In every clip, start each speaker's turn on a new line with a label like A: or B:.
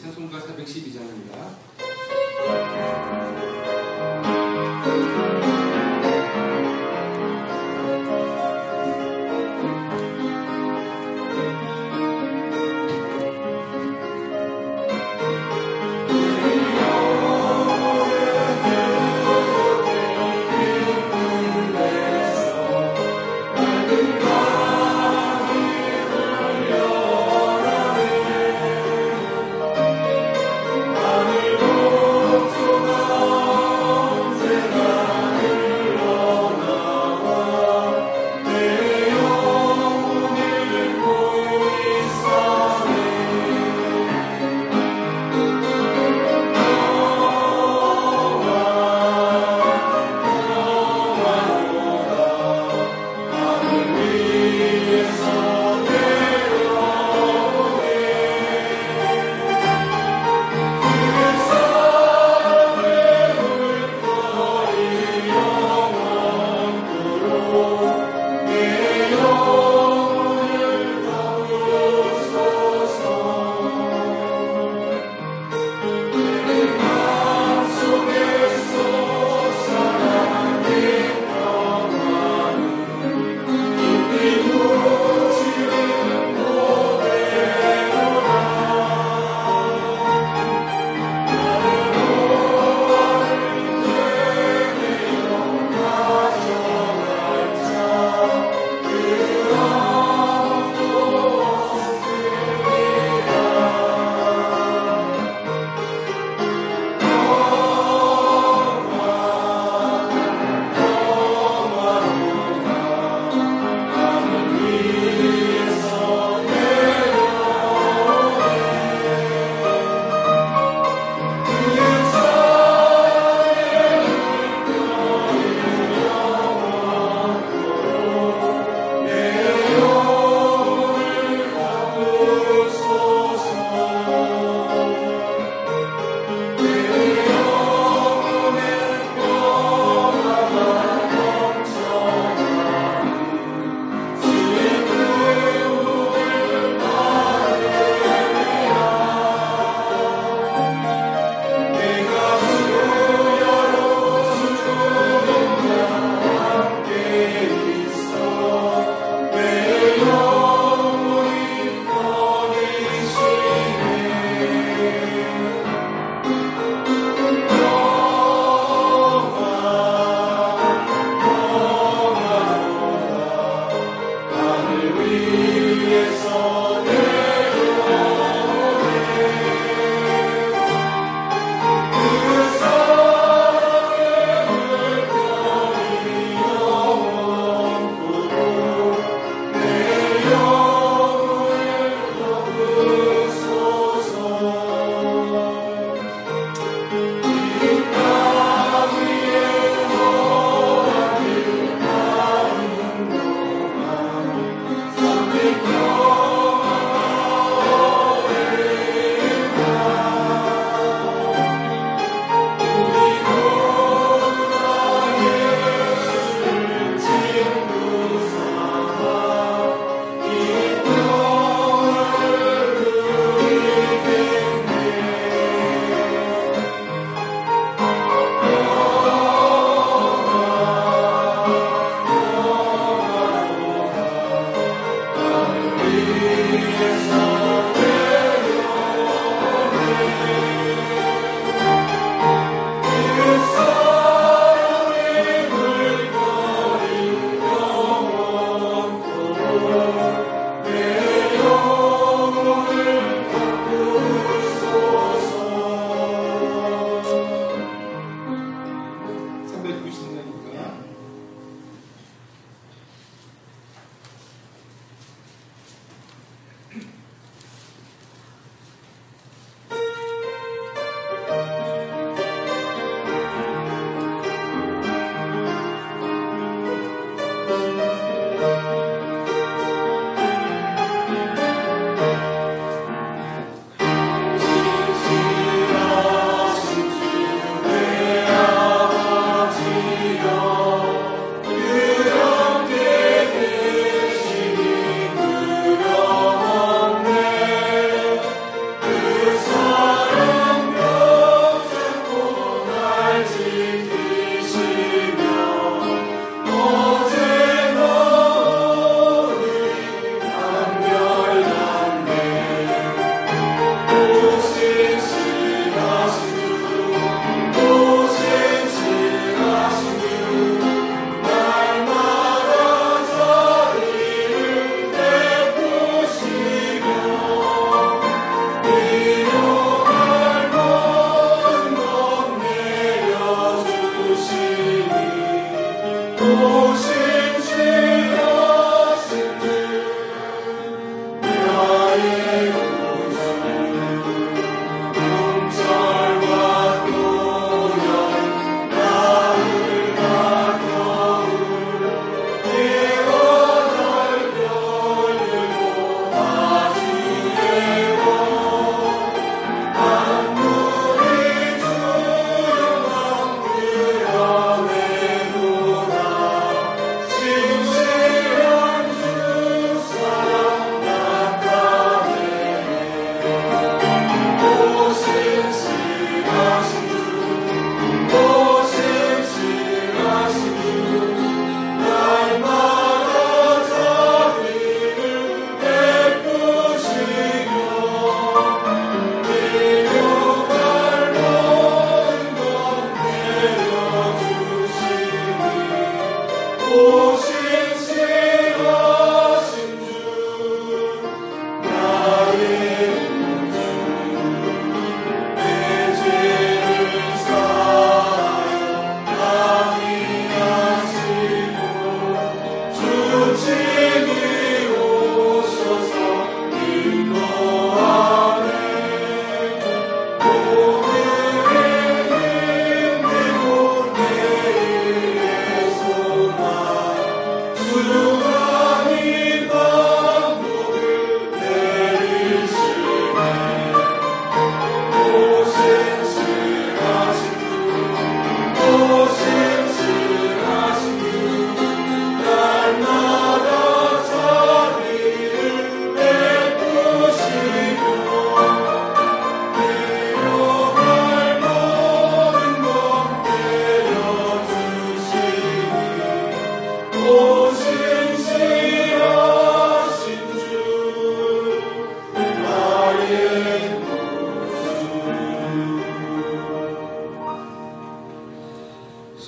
A: 찬송가 412장입니다.
B: 하늘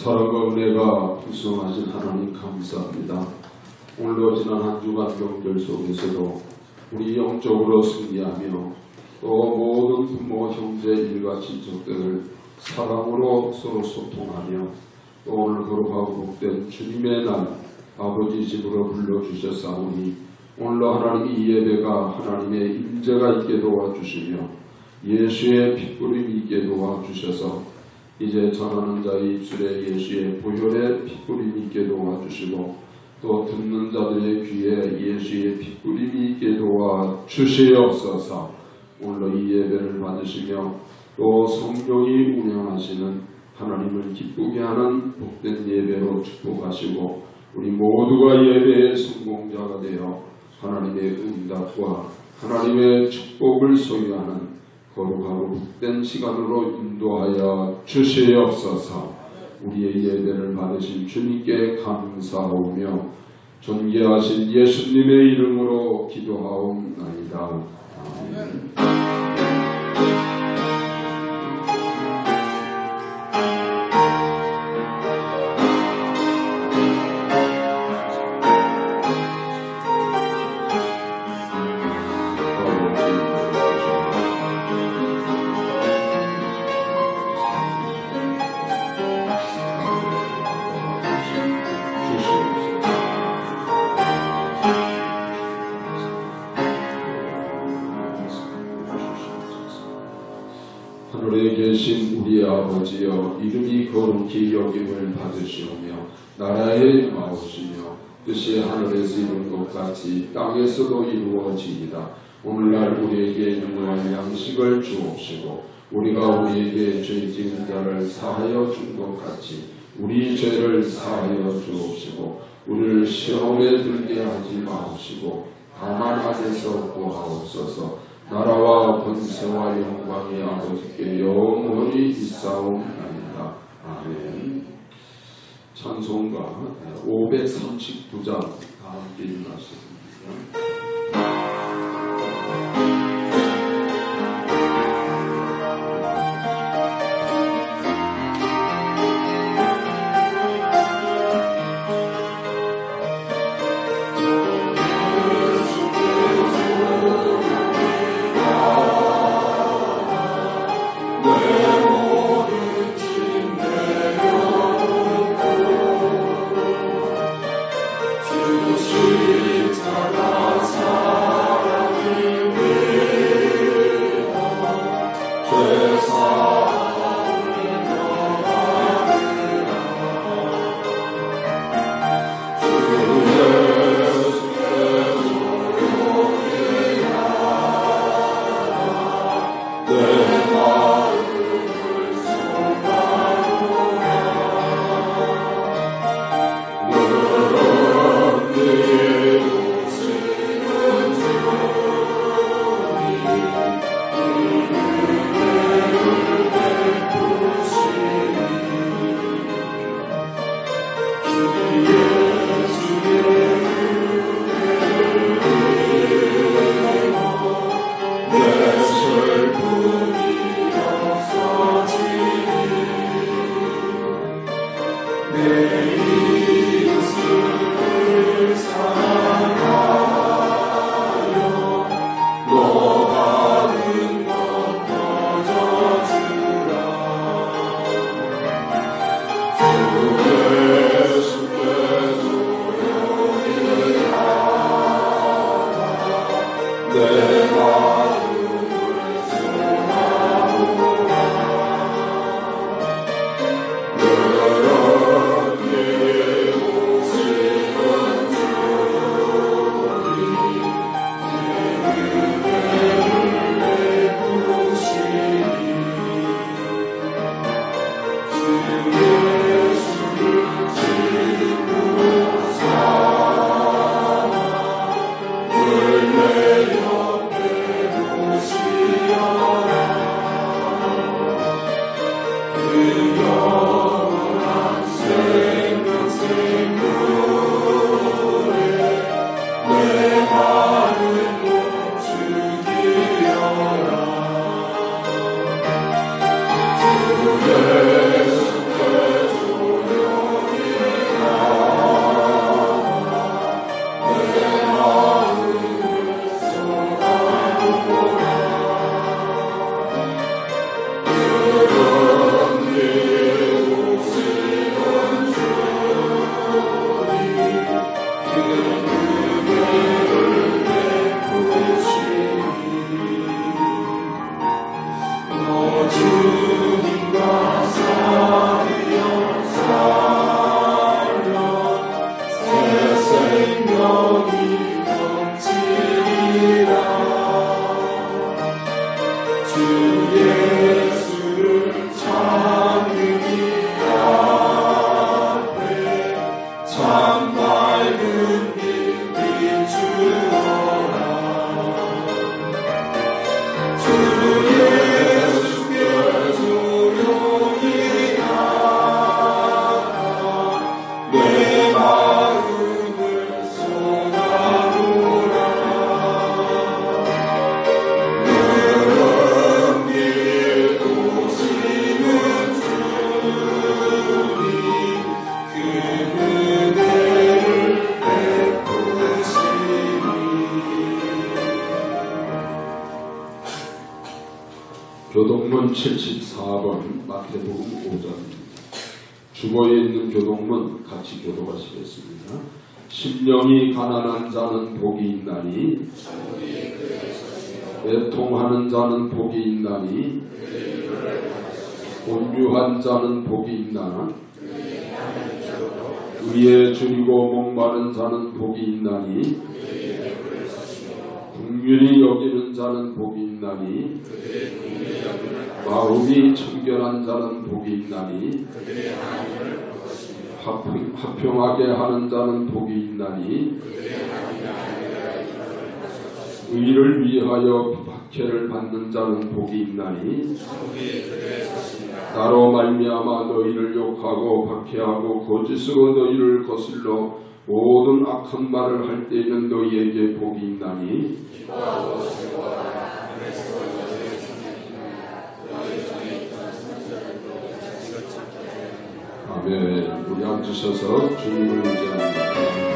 A: 사랑과 은혜가 풍성하신 하나님 감사합니다. 오늘도 지난 한 주간 명절 속에서도 우리 영적으로 승리하며 또 모든 부모, 형제, 일가, 친척들을 사랑으로 서로 소통하며 또 오늘 거룩하고 복된 주님의 날 아버지 집으로 불러주셨사오니 오늘도 하나님 이 예배가 하나님의 임재가 있게 도와주시며 예수의 핏부림이 있게 도와주셔서 이제 전하는 자의 입술에 예수의 보혈의 핏부림이 있게 도와주시고 또 듣는 자들의 귀에 예수의 핏부림이 있게 도와주시옵소서. 오늘도 이 예배를 받으시며 또 성령이 운영하시는 하나님을 기쁘게 하는 복된 예배로 축복하시고 우리 모두가 예배의 성공자가 되어 하나님의 응답과 하나님의 축복을 소유하는 거룩하고 복된 시간으로 인도하여 주시옵소서. 우리의 예배를 받으신 주님께 감사하오며 존귀하신 예수님의 이름으로 기도하옵나이다. 아멘. 하늘에 계신 우리 아버지여 이름이 거룩히 여김을 받으시오며 나라의 임하오시며 뜻이 하늘에서 이룬 것 같이 땅에서도 이루어지이다. 오늘날 우리에게 일용할 양식을 주옵시고 우리가 우리에게 죄 지은 자를 사하여 준 것 같이 우리 죄를 사하여 주옵시고 우리를 시험에 들게 하지 마옵시고 다만 악에서 구하옵소서. 나라와 권세와 영광이 아버지께 영원히 있사옵나이다. 아멘. 찬송가 539장 다 함께 일어나셨습니다.
B: 십자가
A: 6번 74번 마태복음 5장입니다. 주보에 있는 교독문 같이 교독하시겠습니다. 심령이 가난한 자는 복이 있나니 애통하는 자는 복이 있나니 온유한 자는 복이 있나 의에 줄이고 목마른 자는 복이 있나니 긍휼히 여기는 자는 복이 있나니 마음이 청결한 자는 복이 있나니 화평하게 하는 자는 복이 있나니 의를 위하여 박해를 받는 자는 복이 있나니 나로 말미암아 너희를 욕하고 박해하고 거짓으로 너희를 거슬러 모든 악한 말을 할 때에는 너희에게 복이 있나니 아멘. 우리 앉으셔서 주님을 의지합니다.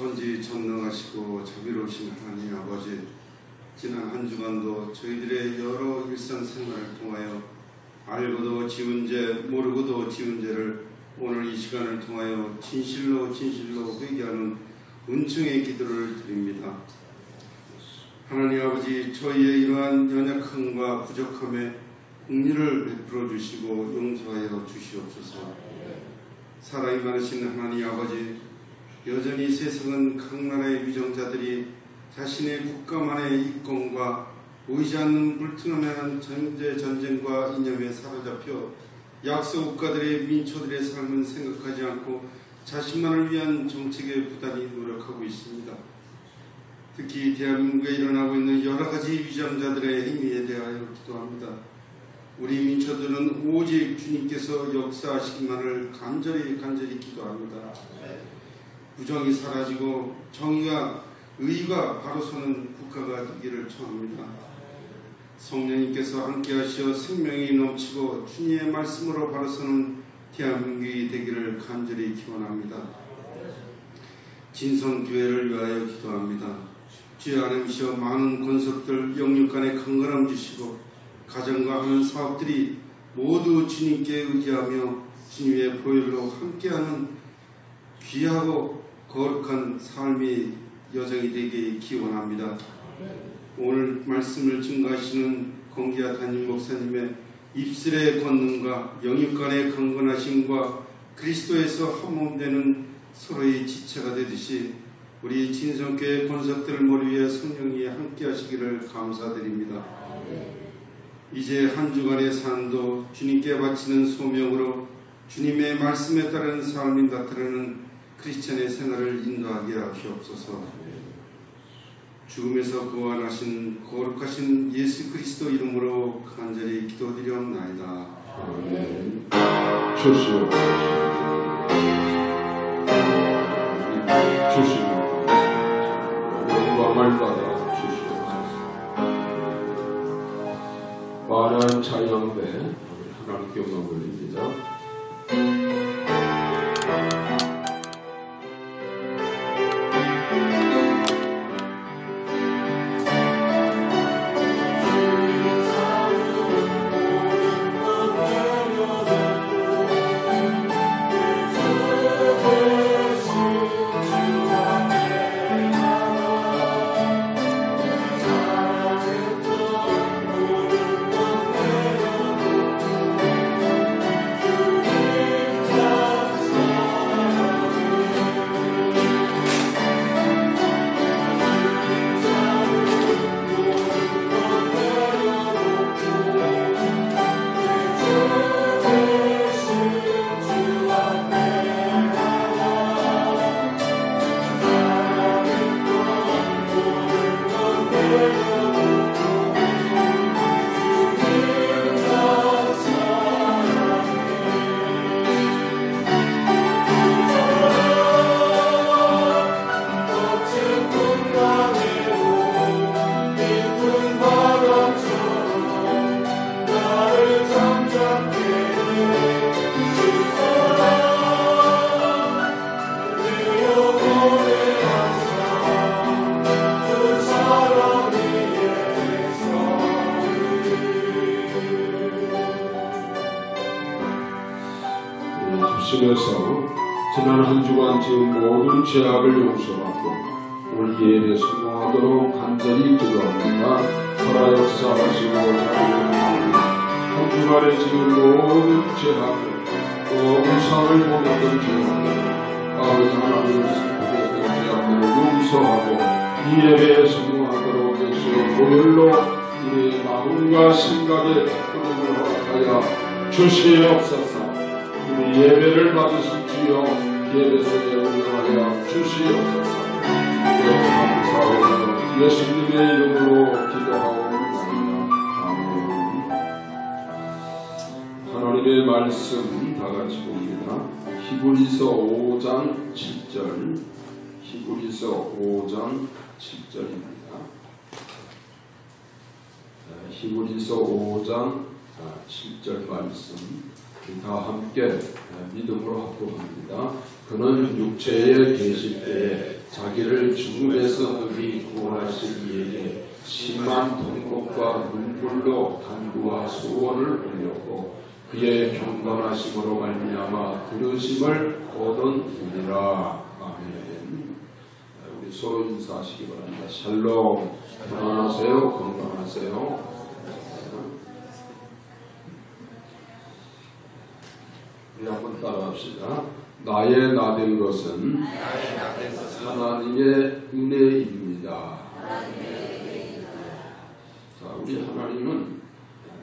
B: 전지전능하시고 자비로우신 하나님 아버지, 지난 한 주간도 저희들의 여러 일상생활을 통하여 알고도 지은 죄, 모르고도 지은 죄를 오늘 이 시간을 통하여 진실로 회개하는 은총의 기도를 드립니다. 하나님 아버지, 저희의 이러한 연약함과 부족함에 긍휼을 베풀어 주시고 용서하여 주시옵소서. 사랑이 많으신 하나님 아버지, 여전히 세상은 각 나라의 위정자들이 자신의 국가만의 이권과 보이지 않는 불투명한 전쟁과 이념에 사로잡혀 약소 국가들의 민초들의 삶은 생각하지 않고 자신만을 위한 정책에 부단히 노력하고 있습니다. 특히 대한민국에 일어나고 있는 여러 가지 위정자들의 행위에 대하여 기도합니다. 우리 민초들은 오직 주님께서 역사하시기만을 간절히 기도합니다. 부정이 사라지고 정의가 의가 바로 서는 국가가 되기를 청합니다. 성령님께서 함께하시어 생명이 넘치고 주님의 말씀으로 바로 서는 대한민국이 되기를 간절히 기원합니다. 진성교회를 위하여 기도합니다. 주의 안에시어 많은 권속들 영육간에 강건함 주시고 가정과 하는 사업들이 모두 주님께 의지하며 주님의 보혈로 함께하는 귀하고 거룩한 삶의 여정이 되게 기원합니다. 오늘 말씀을 증거하시는 권기아 담임 목사님의 입술의 권능과 영육간의 강건하심과 그리스도에서 한몸 되는 서로의 지체가 되듯이 우리 진성교회 권석들을 머리 위에 성령이 함께 하시기를 감사드립니다. 이제 한 주간의 삶도 주님께 바치는 소명으로 주님의 말씀에 따른 삶이 나타나는 크리스찬의 생활을 인도하게 하시옵소서. 죽음에서 부활하신 거룩하신 예수 그리스도 이름으로 간절히 기도드리옵나이다.
A: 아멘. 주시옵소서. 영광을 받아 주시옵소서. 만한 찬양대 하나님께 영광 올립니다. 합심해서 지난 한 주간 지은 모든 죄악을 용서받고 올 예배 성공하도록 간절히 기도합니다. 살아 역사하시고 한 주간에 지은 모든 죄악을 또 우상을 범했던 죄악을 아버지 하나님을 생각했던 죄악을 용서하고 이 예배에 성공하도록 예수의 보혈로 우리의 마음과 생각에 기쁨을 허락하여 주시옵소서. 우리 예배를 받으신 주여 예배소에 운영하여 주시옵소서. 감사하오며 예수님의 이름으로 기도하옵나이다. 아멘. 하나님의 말씀 다같이 봅니다. 히브리서 5장 7절 히브리서 5장 7절입니다. 히브리서 5장 7절 말씀 다 함께 믿음으로 합독합니다. 그는 육체에 계실 때에 자기를 죽음에서 능히 구원하신 이에게 심한 통곡과 눈물로 간구와 소원을 올렸고 그의 경건하심으로 말미암아 들으심을 얻었느니라. 아멘. 우리 서로 인사하시기 바랍니다. 샬롬. 평안하세요. 건강하세요. 우리 한번 따라합시다. 나의 나된 것은 하나님의 은혜입니다. 자, 우리 하나님은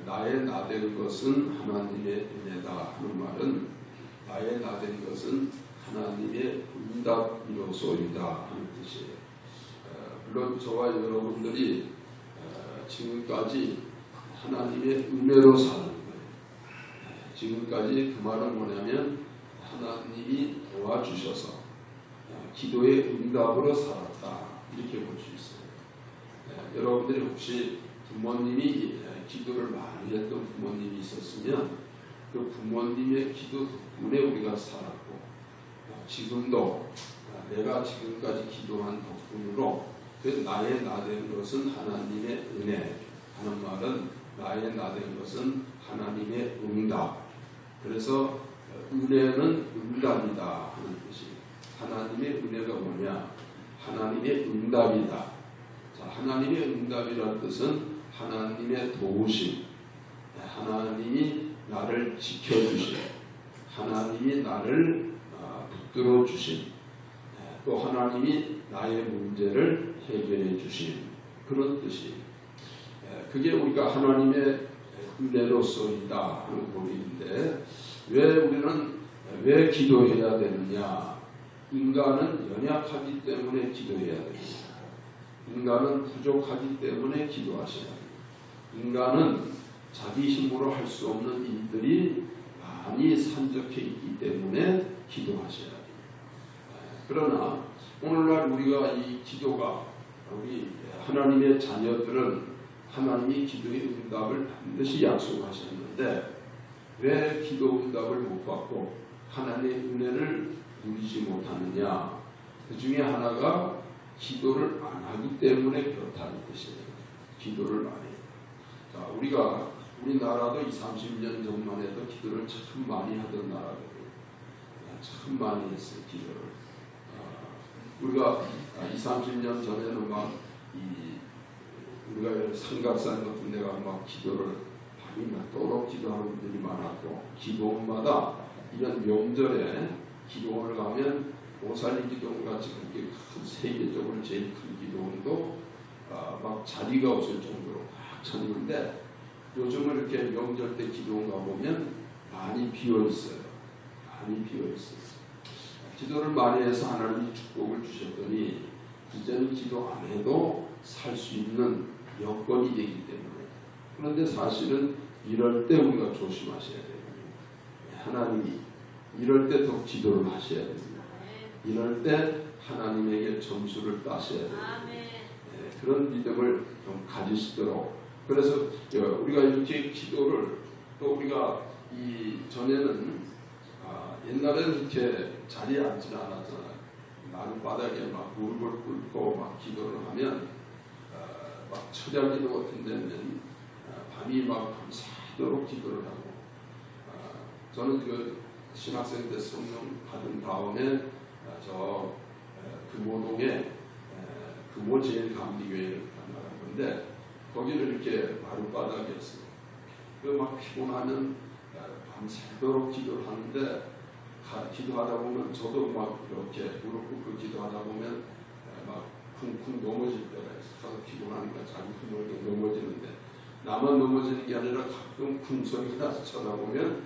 A: 나의 나된 것은 하나님의 은혜다 하는 말은 나의 나된 것은 하나님의 응답이로소이다 하는 뜻이에요. 물론 저와 여러분들이 지금까지 하나님의 은혜로 사는 거예요. 지금까지 그 말은 뭐냐면 하나님이 도와주셔서 기도의 응답으로 살았다 이렇게 볼 수 있어요. 여러분들이 혹시 부모님이 기도를 많이 했던 부모님이 있었으면 그 부모님의 기도 덕분에 우리가 살았고 지금도 내가 지금까지 기도한 덕분으로 그 나의 나된 것은 하나님의 은혜 하는 말은 나의 나된 것은 하나님의 응답. 그래서 은혜는 응답이다 하는 뜻이 하나님의 은혜가 뭐냐? 하나님의 응답이다. 자, 하나님의 응답이라는 뜻은 하나님의 도우심, 하나님이 나를 지켜주심, 하나님이 나를 붙들어 주심, 또 하나님이 나의 문제를 해결해 주심, 그런 뜻이 그게 우리가 하나님의 은혜로서이다 하는 고백인데, 왜 기도해야 되느냐? 인간은 연약하기 때문에 기도해야 됩니다. 인간은 부족하기 때문에 기도하셔야 됩니다. 인간은 자기 힘으로 할 수 없는 일들이 많이 산적해 있기 때문에 기도하셔야 됩니다. 그러나 오늘날 우리가 이 기도가, 우리 하나님의 자녀들은 하나님이 기도의 응답을 반드시 약속하셨는데 왜 기도 응답을 못 받고 하나님의 은혜를 누리지 못하느냐? 그 중에 하나가 기도를 안 하기 때문에 그렇다는 뜻이에요. 기도를 안 해요. 자, 우리나라도 30년 전만 해도 기도를 참 많이 하던 나라거든요. 참 많이 했어요, 기도를. 우리가 30년 전에는 우리가 삼각산 같은 데가 기도를 밤이 낮도록 기도하는 분들이 많았고, 기도원마다 이런 명절에 기도원을 가면 오살리 기도원 같이 그렇게 큰 세계적으로 제일 큰 기도원도 자리가 없을 정도로 꽉 찼는데, 요즘은 이렇게 명절 때 기도원 가보면 많이 비어있어요. 많이 비어있어요. 기도를 많이 해서 하나님이 축복을 주셨더니 이제는 기도 안 해도 살 수 있는 여건이 되기 때문에. 그런데 사실은 이럴 때 우리가 조심하셔야 돼요. 하나님이 이럴 때 더 기도를 하셔야 됩니다. 이럴 때 하나님에게 점수를 따셔야 됩니다. 그런 믿음을 좀 가지시도록. 그래서 우리가 이렇게 기도를, 또 우리가 전에는 옛날에는 이렇게 자리에 앉지는 않았잖아요. 마룻바닥에 무릎을 꿇고 기도를 하면 처자기도 같은 데는 밤이 밤새도록 기도를 하고, 저는 신학생 때 성령 받은 다음에 금호동에 금호 제일 감리교회를 나간 건데, 거기를 이렇게 마룻바닥이었어요. 피곤하면 밤새도록 기도를 하는데, 기도하다 보면 저도 이렇게 무릎 꿇고 기도하다 보면 쿵쿵 넘어질 때가 있어요. 피곤하니까 자기 힘을 넘어지는데, 나만 넘어지는 게 아니라 가끔 쿵 소리가 나서 쳐다보면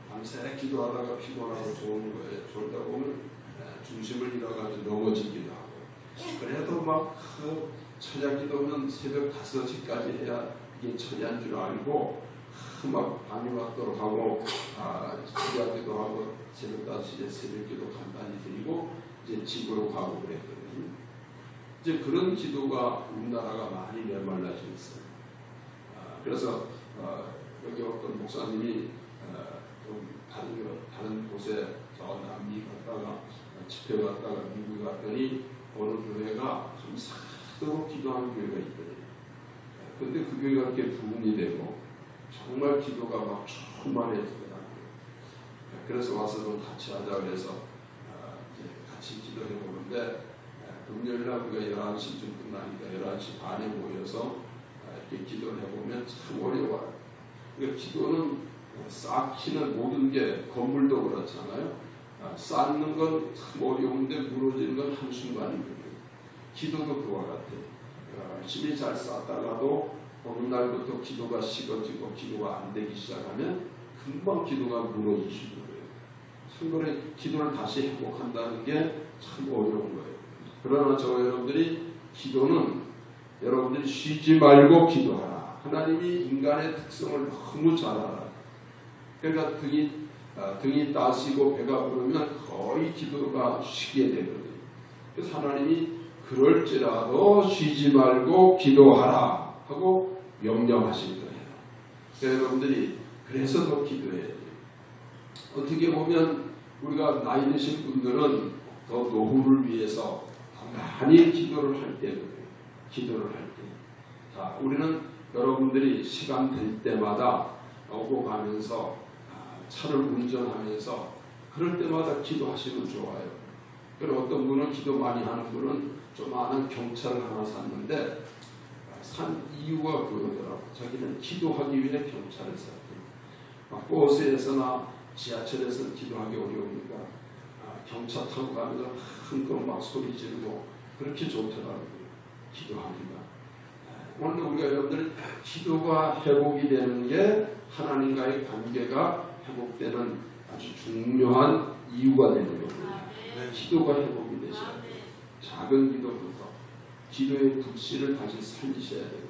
A: 밤새 기도하다가 피곤하고 좋은 거예요. 졸다 보면 중심을 잃어가지고 넘어지기도 하고. 그래도 처자 기도는 새벽 5시까지 해야 이게 처자인 줄 알고 밤이 맞도록 하고, 처자 기도하고 새벽 5시에 새벽 기도 간단히 드리고 이제 집으로 가고 그랬거든요. 이제 그런 기도가 우리나라가 많이 메말라져 있어요. 그래서 여기 어떤 목사님이 좀 다른 곳에 남미 갔다가 집회 갔다가 미국 갔더니 어느 교회가 밤새도록 기도하는 교회가 있거든요. 그런데 그 교회가 이렇게 부흥이 되고 정말 기도가 충만해지더라고요. 그래서 와서 좀 같이 하자 그래서 이제 같이 기도해 보는데, 금요일날 우리가 11시쯤 끝나니까 11시 반에 모여서 이렇게 기도를 해보면 참 어려워요. 그러니까 기도는 쌓기는 모든 게, 건물도 그렇잖아요. 쌓는 건 참 어려운데 무너지는 건 한순간이거든요. 기도도 그와 같아요. 열심히 잘 쌓다가도 어느 날부터 기도가 식어지고 기도가 안 되기 시작하면 금방 기도가 무너지시는 거예요. 참고로 기도를 다시 회복한다는 게 참 어려운 거예요. 그러나 여러분들이 기도는 여러분들이 쉬지 말고 기도하라. 하나님이 인간의 특성을 너무 잘 알아요. 그러니까 등이 따시고 배가 부르면 거의 기도가 쉬게 되거든요. 그래서 하나님이 그럴지라도 쉬지 말고 기도하라 하고 명령하신 거예요. 그러니까 여러분들이 그래서 더 기도해야 돼요. 어떻게 보면 우리가 나이 드신 분들은 더 노후를 위해서 많이 기도를 할 때거든요. 기도를 할 때. 자, 우리는 여러분들이 시간 될 때마다 오고 가면서 차를 운전하면서 그럴 때마다 기도하시면 좋아요. 그리고 어떤 분은 기도 많이 하는 분은 좀 아는 경차를 하나 샀는데 산 이유가 그거더라고. 자기는 기도하기 위해 경찰을 썼대요. 막 버스에서나 지하철에서 기도하기 어려우니까 경차 타고 가면서 한껏 막 소리 지르고 그렇게 좋더라고요. 기도하기가. 오늘 우리가 여러분들 기도가 회복이 되는 게 하나님과의 관계가 회복되는 아주 중요한 이유가 되는 겁니다. 기도가 회복이 되셔야 돼요. 작은 기도부터 기도의 불씨를 다시 살리셔야 돼요.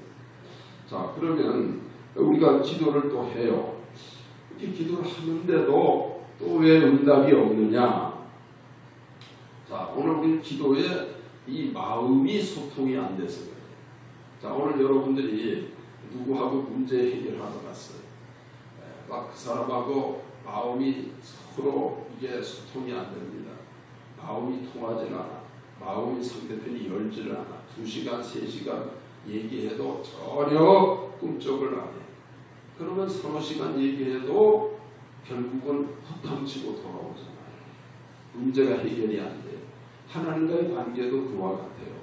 A: 자, 그러면 우리가 기도를 또 해요. 이렇게 기도를 하는데도 또 왜 응답이 없느냐? 자, 오늘 우리 기도에 이 마음이 소통이 안 돼서 그래요. 자, 오늘 여러분들이 누구하고 문제 해결하러 갔어요. 막 그 사람하고 마음이 서로 이게 소통이 안 됩니다. 마음이 통하지 않아. 마음이 상대편이 열지를 않아. 2시간, 3시간 얘기해도 전혀 꿈쩍을 안 해. 그러면 3시간 얘기해도 결국은 허탕치고 돌아오잖아요. 문제가 해결이 안 돼요. 하나님과의 관계도 그와 같아요.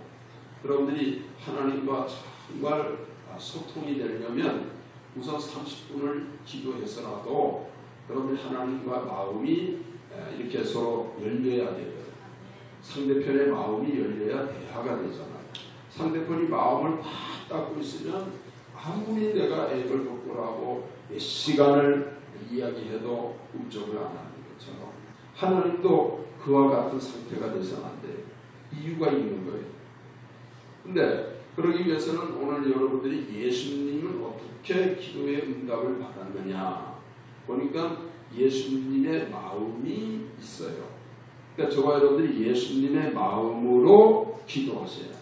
A: 여러분들이 하나님과 정말 소통이 되려면 우선 30분을 기도해서라도 여러분이 하나님과 마음이 이렇게 서로 열려야 돼요. 상대편의 마음이 열려야 대화가 되잖아요. 상대편이 마음을 팍 닫고 있으면 아무리 내가 애를 복구하고 몇 시간을 이야기해도 꿈쩍을 안 하는 것처럼 하나님도 그와 같은 상태가 돼서는 안 돼요. 이유가 있는 거예요. 근데 그러기 위해서는 오늘 여러분들이 예수님은 어떻게 기도의 응답을 받았느냐 보니까 예수님의 마음이 있어요. 그러니까 저와 여러분들이 예수님의 마음으로 기도하셔야 돼요.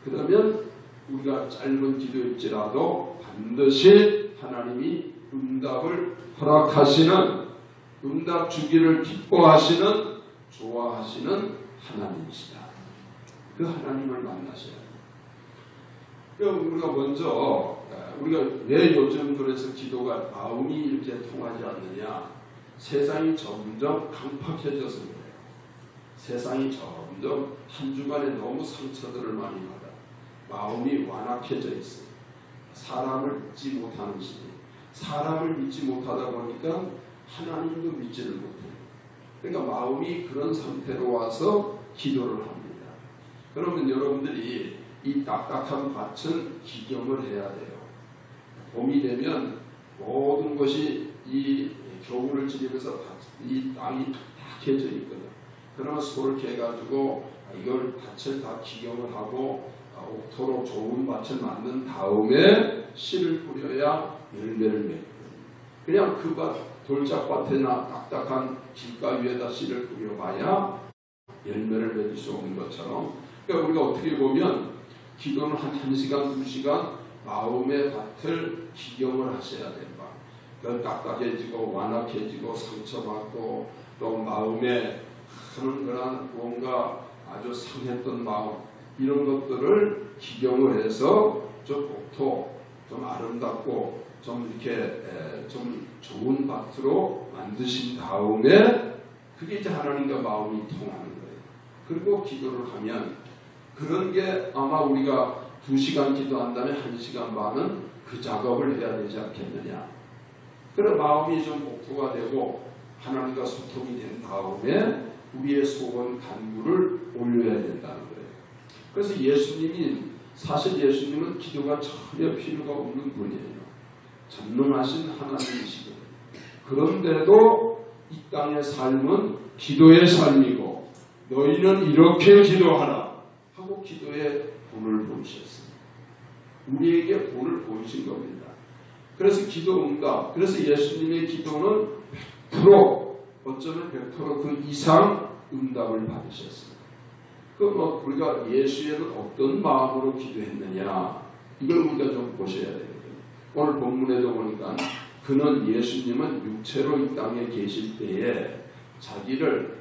A: 그러면 우리가 짧은 기도일지라도 반드시 하나님이 응답을 허락하시는, 응답 주기를 기뻐하시는, 좋아하시는 하나님이시다. 그 하나님을 만나셔야 돼요. 그럼 우리가 먼저 우리가 왜 요즘 그래서 기도가 마음이 이렇게 통하지 않느냐? 세상이 점점 강팍해져서 그래요. 세상이 점점 한 주간에 너무 상처들을 많이 받아. 마음이 완악해져 있어요. 사람을 믿지 못하는 시대. 사람을 믿지 못하다 보니까 하나님도 믿지를 못해요. 그러니까 마음이 그런 상태로 와서 기도를 합니다. 그러면 여러분들이 이 딱딱한 밭은 기경을 해야 돼요. 봄이 되면 모든 것이 이 겨울을 지내면서 이 땅이 탁해져 있거든. 그러면 소를 캐가지고 이걸 밭을 다 기경을 하고 옥토로 좋은 밭을 만든 다음에 씨를 뿌려야 열매를 맺거든. 그냥 그 밭, 돌짝밭이나 딱딱한 길가 위에다 씨를 뿌려봐야 열매를 맺을 수 없는 것처럼, 그러니까 우리가 어떻게 보면 기도는 한 1시간, 2시간 마음의 밭을 기경을 하셔야 된다. 그건 딱딱해지고 완악해지고 상처받고 또 마음에 하는 그런 뭔가 아주 상했던 마음, 이런 것들을 기경을 해서 좀 옥토, 좀 아름답고 좀 이렇게 좀 좋은 밭으로 만드신 다음에 그게 이제 하나님과 마음이 통하는 거예요. 그리고 기도를 하면 그런 게 아마 우리가 2시간 기도한 다음에 1시간 반은 그 작업을 해야 되지 않겠느냐. 그런 마음이 좀 옥토가 되고 하나님과 소통이 된 다음에 우리의 소원 간구를 올려야 된다는 거예요. 그래서 사실 예수님은 기도가 전혀 필요가 없는 분이에요. 전능하신 하나님이시거든요. 그런데도 이 땅의 삶은 기도의 삶이고 너희는 이렇게 기도하라 하고 기도의 본을 보이셨습니다. 우리에게 본을 보이신 겁니다. 그래서 기도 응답, 그래서 예수님의 기도는 100%, 어쩌면 100% 그 이상 응답을 받으셨습니다. 그럼 우리가 예수에는 어떤 마음으로 기도했느냐, 이걸 우리가 좀 보셔야 되거든요. 오늘 본문에도 보니까 그는 예수님은 육체로 이 땅에 계실 때에 자기를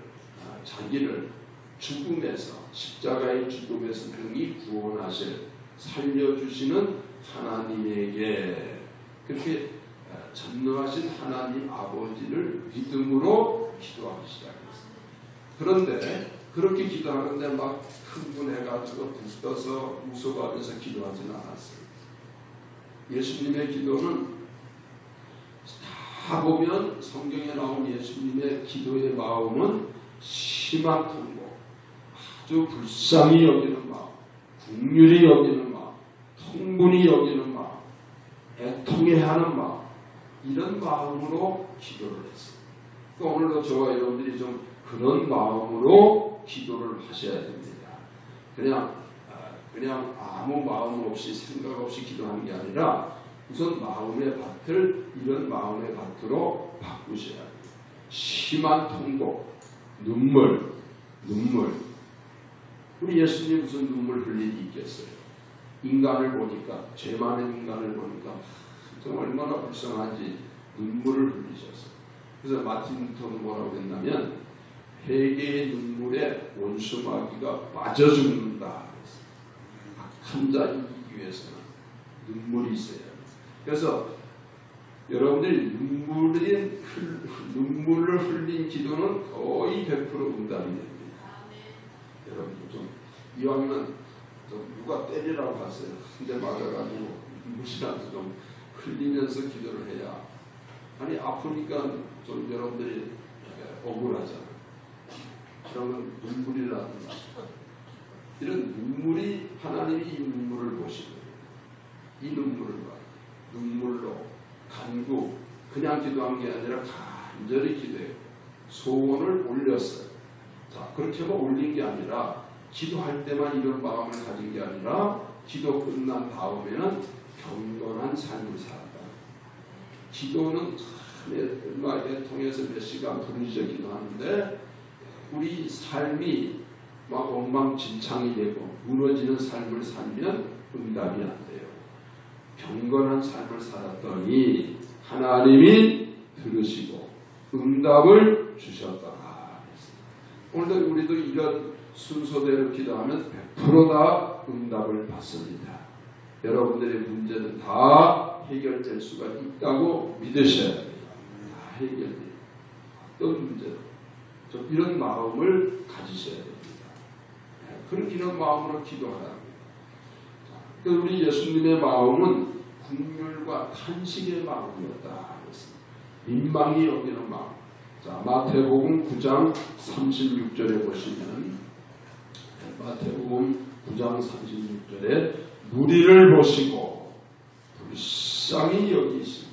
A: 죽음에서, 십자가의 죽음에서 능히 구원하실, 살려주시는 하나님에게, 그렇게 전능하신 하나님 아버지를 믿음으로 기도하기 시작했습니다. 그런데 그렇게 기도하는데 막 흥분해가지고 들떠서 무서워하면서 기도하지는 않았어요. 예수님의 기도는 다 보면 성경에 나온 예수님의 기도의 마음은 심한 통고, 아주 불쌍히 여기는 마음, 긍휼히 여기는 마음, 통분히 여기는 마음, 애통해 하는 마음, 이런 마음으로 기도를 했어요. 그러니까 오늘도 저와 여러분들이 좀 그런 마음으로 기도를 하셔야 됩니다. 그냥 아무 마음 없이 생각 없이 기도하는 게 아니라 우선 마음의 밭을 이런 마음의 밭으로 바꾸셔야 돼요. 심한 통곡, 눈물. 우리 예수님 무슨 눈물 흘릴 일이 있겠어요? 인간을 보니까, 죄 많은 인간을 보니까 정말 얼마나 불쌍한지 눈물을 흘리셨어요. 그래서 마틴 루터는 뭐라고 했냐면 회개의 눈물에 원수마귀가 빠져 죽는다. 악한 자 이기기 위해서는 눈물이 있어야 해요. 그래서 여러분들이 눈물을 흘린 기도는 거의 100% 응답이 됩니다. 여러분들 좀 이왕이면 좀 누가 때리라고 하세요. 근데 맞아가지고 눈물이라도 좀 흘리면서 기도를 해야. 아니 아프니까 좀 여러분들이 억울하잖아요. 그러면 눈물이라든가 이런 눈물이 하나님이 이 눈물을 보시고 이 눈물을 봐요. 눈물로 간구, 그냥 기도한 게 아니라 간절히 기도해요. 소원을 올렸어요. 자, 그렇게만 올린 게 아니라 기도할 때만 이런 마음을 가진 게 아니라 기도 끝난 다음에는 경건한 삶을 살았다. 기도는 얼마에 통해서 몇 시간 부르짖어 기도하는데 우리 삶이 막 엉망진창이 되고 무너지는 삶을 살면 응답이 안 돼요. 경건한 삶을 살았더니 하나님이 들으시고 응답을 주셨더라. 오늘도 우리도 이런 순서대로 기도하면 100% 다 응답을 받습니다. 여러분들의 문제는 다 해결될 수가 있다고 믿으셔야 됩니다. 다 해결돼요. 어떤 문제도 좀 이런 마음을 가지셔야 됩니다. 그런 이런 마음으로 기도하라. 우리 예수님의 마음은 긍휼과 탄식의 마음이었다. 민망히 여기는 마음. 자, 마태복음 9장 36절에 보시면 마태복음 9장 36절에 무리를 보시고 불쌍히 여기시니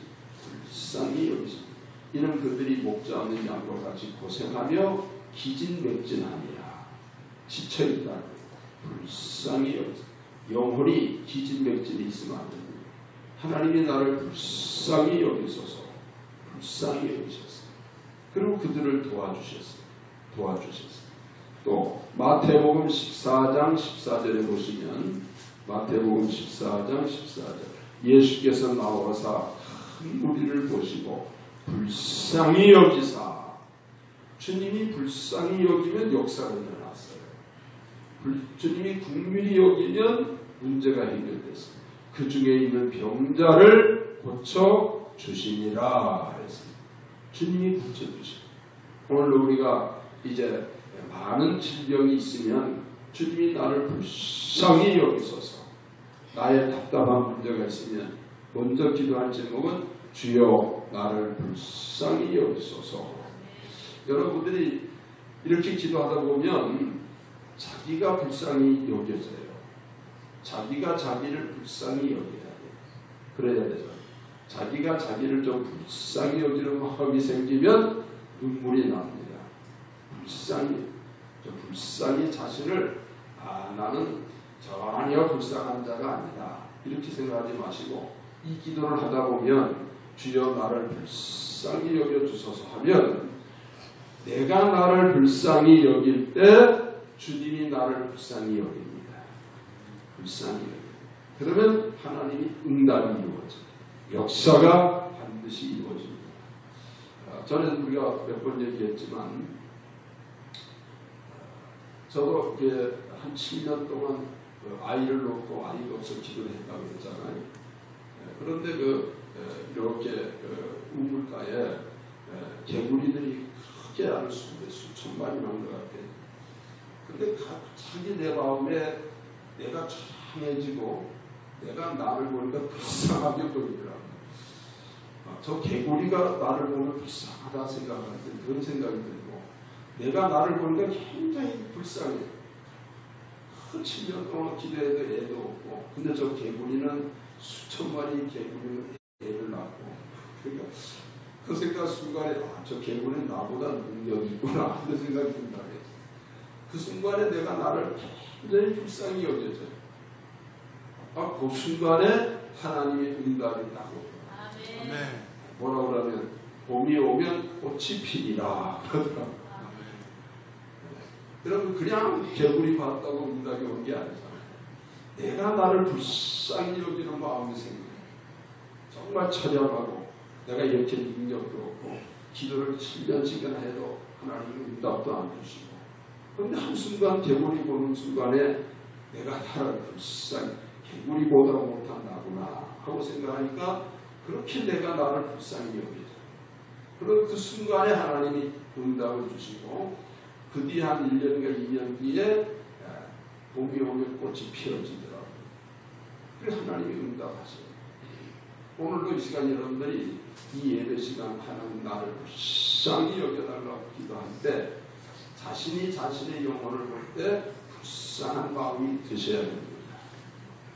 A: 이는 그들이 목자 없는 양과 같이 고생하며 기진맥진하니라. 지쳐있다. 불쌍히 여기시니 영혼이 기진맥진이 있으면 안 됩니다. 하나님이 나를 불쌍히 여기셔서 그리고 그들을 도와주셨어요. 또 마태복음 14장 14절에 보시면 마태복음 14장 14절 예수께서 나와서 큰 무리를 보시고 불쌍히 여기사. 주님이 불쌍히 여기면 역사가 일어났어요. 주님이 긍휼히 여기면 문제가 해결됐습니다. 그 중에 있는 병자를 고쳐 주시니라 했습니다. 주님이 고쳐 주시고 오늘 우리가 이제 많은 질병이 있으면 주님이 나를 불쌍히 여기소서. 나의 답답한 문제가 있으면 먼저 기도할 제목은 주여 나를 불쌍히 여기소서. 여러분들이 이렇게 기도하다 보면 자기가 불쌍히 여겨져요. 자기가 자기를 불쌍히 여겨야 돼요. 그래야 되죠. 자기가 자기를 좀 불쌍히 여기는 마음이 생기면 눈물이 납니다. 불쌍히 자신을 나는 전혀 불쌍한 자가 아니다. 이렇게 생각하지 마시고 이 기도를 하다 보면 주여 나를 불쌍히 여겨주소서 하면 내가 나를 불쌍히 여길 때 주님이 나를 불쌍히 여깁니다. 그러면 하나님이 응답이 이루어집니다. 역사가 반드시 이루어집니다. 전에 우리가 몇 번 얘기했지만 저도 이제 한 7년 동안 아이를 놓고 아이가 없어 기도를 했다고 했잖아요. 그런데 이렇게 우물가에 개구리들이 크게 한 수천 마리 난 것 같아요. 근데 갑자기 내 마음에 내가 초라해지고 내가 나를 보니까 불쌍하게 보이더라고요. 저 개구리가 나를 보면 불쌍하다 생각할 때 그런 생각이 들고, 내가 나를 보니까 굉장히 불쌍해요. 7년 동안 기대해도 애도 없고, 근데 저 개구리는 수천 마리 개구리는 애를 낳고, 그러니까 그 생각 순간에 저 개구리는 나보다 능력이 있구나 하는 생각이 든다. 그 순간에 내가 나를 굉장히 불쌍히 여겨져요. 그 순간에 하나님의 응답이 나고, 뭐라고 그러면 봄이 오면 꽃이 피리라 그러더라고요. 여러분, 그냥 개구리 봤다고 응답이 온 게 아니잖아요. 내가 나를 불쌍히 여기는 마음이 생겨요. 정말 처량하고 내가 이렇게 능력도 없고 기도를 7년씩이나 해도 하나님은 응답도 안 주시고, 그런데 한순간 개구리 보는 순간에 내가 나를 불쌍히, 개구리보다 못한 나구나 하고 생각하니까 그렇게 내가 나를 불쌍히 여기죠. 그런 그 순간에 하나님이 응답을 주시고, 그 뒤 한 1년과 2년 뒤에 봄이 오면 꽃이 피어지더라고요. 그래서 하나님이 응답하셔요. 오늘도 이 시간 여러분들이 이 예배 시간 하나님 나를 불쌍히 여겨달라고 기도할 때 자신이 자신의 영혼을 볼 때 불쌍한 마음이 드셔야 됩니다.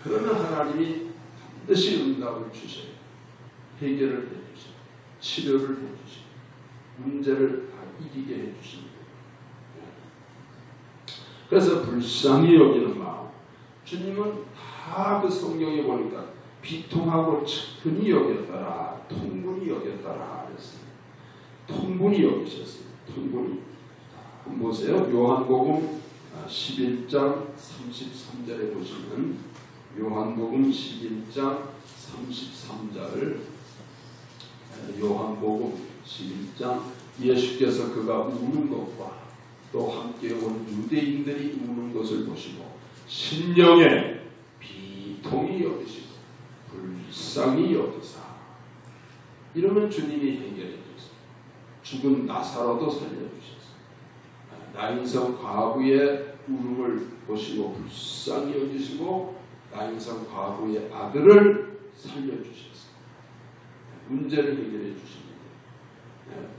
A: 그러면 하나님이 반드시 응답을 주셔요. 해결을 해주시고 치료를 해주시고 문제를 다 이기게 해주십니다. 그래서 불쌍히 여기는 마음, 주님은 다 그 성경에 보니까 비통하고 측은히 여겼더라, 통분히 여겼더라 그랬어요. 통분히 여기셨어요. 통분히. 한번 보세요. 요한복음 11장 33절에 보시면, 요한복음 11장 33절, 요한복음 11장, 예수께서 그가 우는 것과 또 함께 온 유대인들이 우는 것을 보시고 심령에 비통히 여기시고 불쌍히 여기사, 이러면 주님이 해결해 주셨어요. 죽은 나사로도 살려주셨어요. 나인성 과부의 울음을 보시고 불쌍히 여기시고 나인성 과부의 아들을 살려주셨어요. 문제를 해결해 주십니다.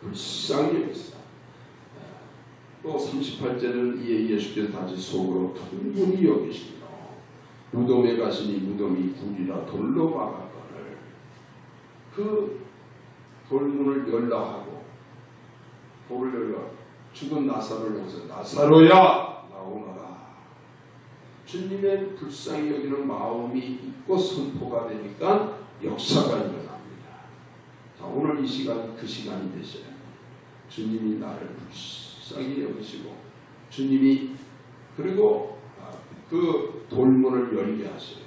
A: 불쌍히 여기사. 또 38절은 이에 예수께서 다시 속으로 통분히 여기시며 무덤에 가시니 무덤이 굴이라 돌로 막았거늘 그 돌문을 열라 하고, 돌을 열라 죽은 나사로를 향해서 나사로야 나오너라. 주님의 불쌍히 여기는 마음이 있고 선포가 되니까 역사가 일어납니다. 자, 오늘 이 시간이 그 시간이 되셔야 합니다. 주님이 나를 불쌍히 여기시고 주님이 그리고 그 돌문을 열게 하시고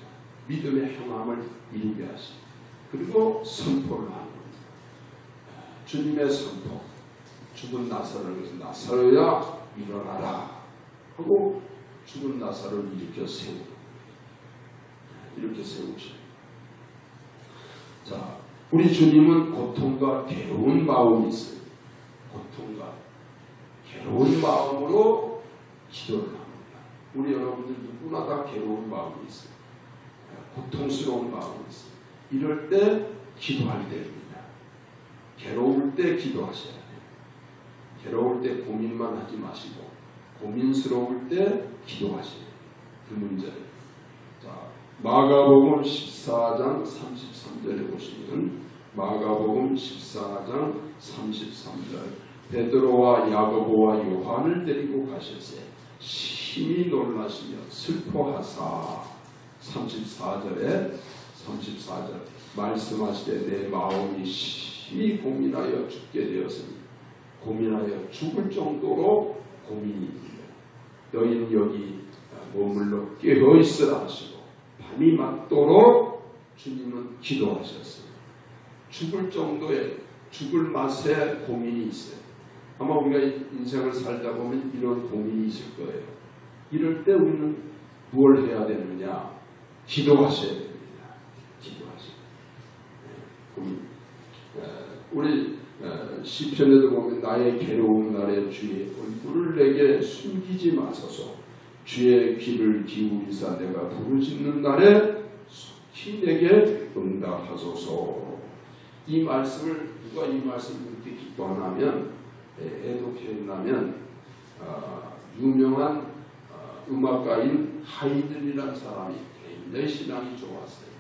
A: 믿음의 형함을 이루게 하시고 그리고 선포를 하는 겁니다. 주님의 선포, 죽은 나사로를 위해서 나사로야 일어나라 하고 죽은 나사로를 일으켜 세우고 이렇게 세우시고, 자, 우리 주님은 고통과 괴로운 마음이 있어요. 고통과 괴로운 마음으로 기도를 합니다. 우리 여러분들 누구나 다 괴로운 마음이 있어요. 고통스러운 마음이 있어요. 이럴 때 기도할 때입니다. 괴로울 때 기도하셔야 돼요. 괴로울 때 고민만 하지 마시고 고민스러울 때 기도하셔야 돼요. 그 문제를. 자, 마가복음 14장 33절에 보시면, 마가복음 14장 33절, 베드로와 야고보와 요한을 데리고 가셔서 심히 놀라시며 슬퍼하사, 34절 말씀하시되 내 마음이 심히 고민하여 죽게 되었으니, 고민하여 죽을 정도로 고민이 있으며 너희는 여기 머물러 깨어있으라 하시고 밤이 맞도록 주님은 기도하셨어요. 죽을 정도의, 죽을 맛에 고민이 있어요. 아마 우리가 인생을 살다 보면 이런 고민이 있을 거예요. 이럴 때 우리는 무엇을 해야 되느냐? 기도하셔야 됩니다. 기도하셔야 됩니다. 우리 시편에도 보면 나의 괴로운 날에 주의 얼굴을 내게 숨기지 마소서, 주의 귀를 기울이사 내가 부르짖는 날에 힘내게 응답하소서. 이 말씀을 누가 이 말씀을 이렇게 기뻐하냐면 애독했나면 유명한 음악가인 하이든이라는 사람이 굉장히 신앙이 좋았어요.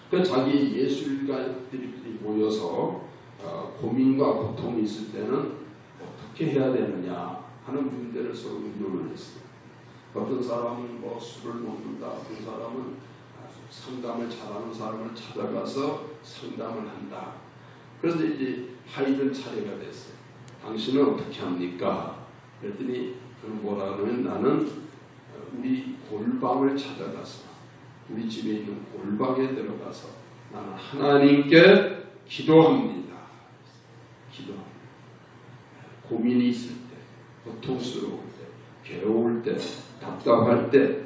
A: 그 자기 예술가들이 모여서 고민과 고통이 있을 때는 어떻게 해야 되느냐 하는 문제를 서로 의논을 했어요. 어떤 사람은 뭐 술을 먹는다, 어떤 사람은 상담을 잘하는 사람을 찾아가서 상담을 한다. 그래서 이제 하이든 차례가 됐어요. 당신은 어떻게 합니까? 그랬더니 그는 뭐라 하면 나는 우리 골방을 찾아가서 우리 집에 있는 골방에 들어가서 나는 하나님께 기도합니다. 기도합니다. 고민이 있을 때, 고통스러울 때, 괴로울 때, 답답할 때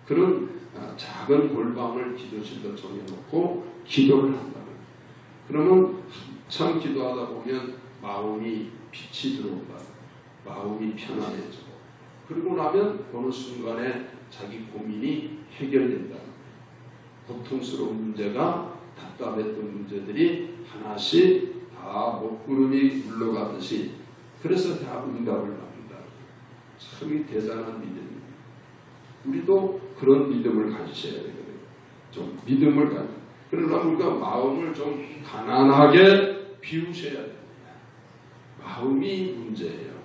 A: 그런 작은 골방을 기도실로 정해놓고 기도를 한다. 그러면 한참 기도하다 보면 마음이 빛이 들어온다. 마음이 편안해지고 그러고 나면 어느 순간에 자기 고민이 해결된다. 고통스러운 문제가 답답했던 문제들이 하나씩 다 먹구름이 물러가듯이 그래서 다 응답을 받는다. 참 대단한 믿음입니다. 우리도 그런 믿음을 가지셔야 되거든요. 좀 믿음을 가지고 그러나 우리가 마음을 좀 가난하게 비우셔야 됩니다. 마음이 문제예요.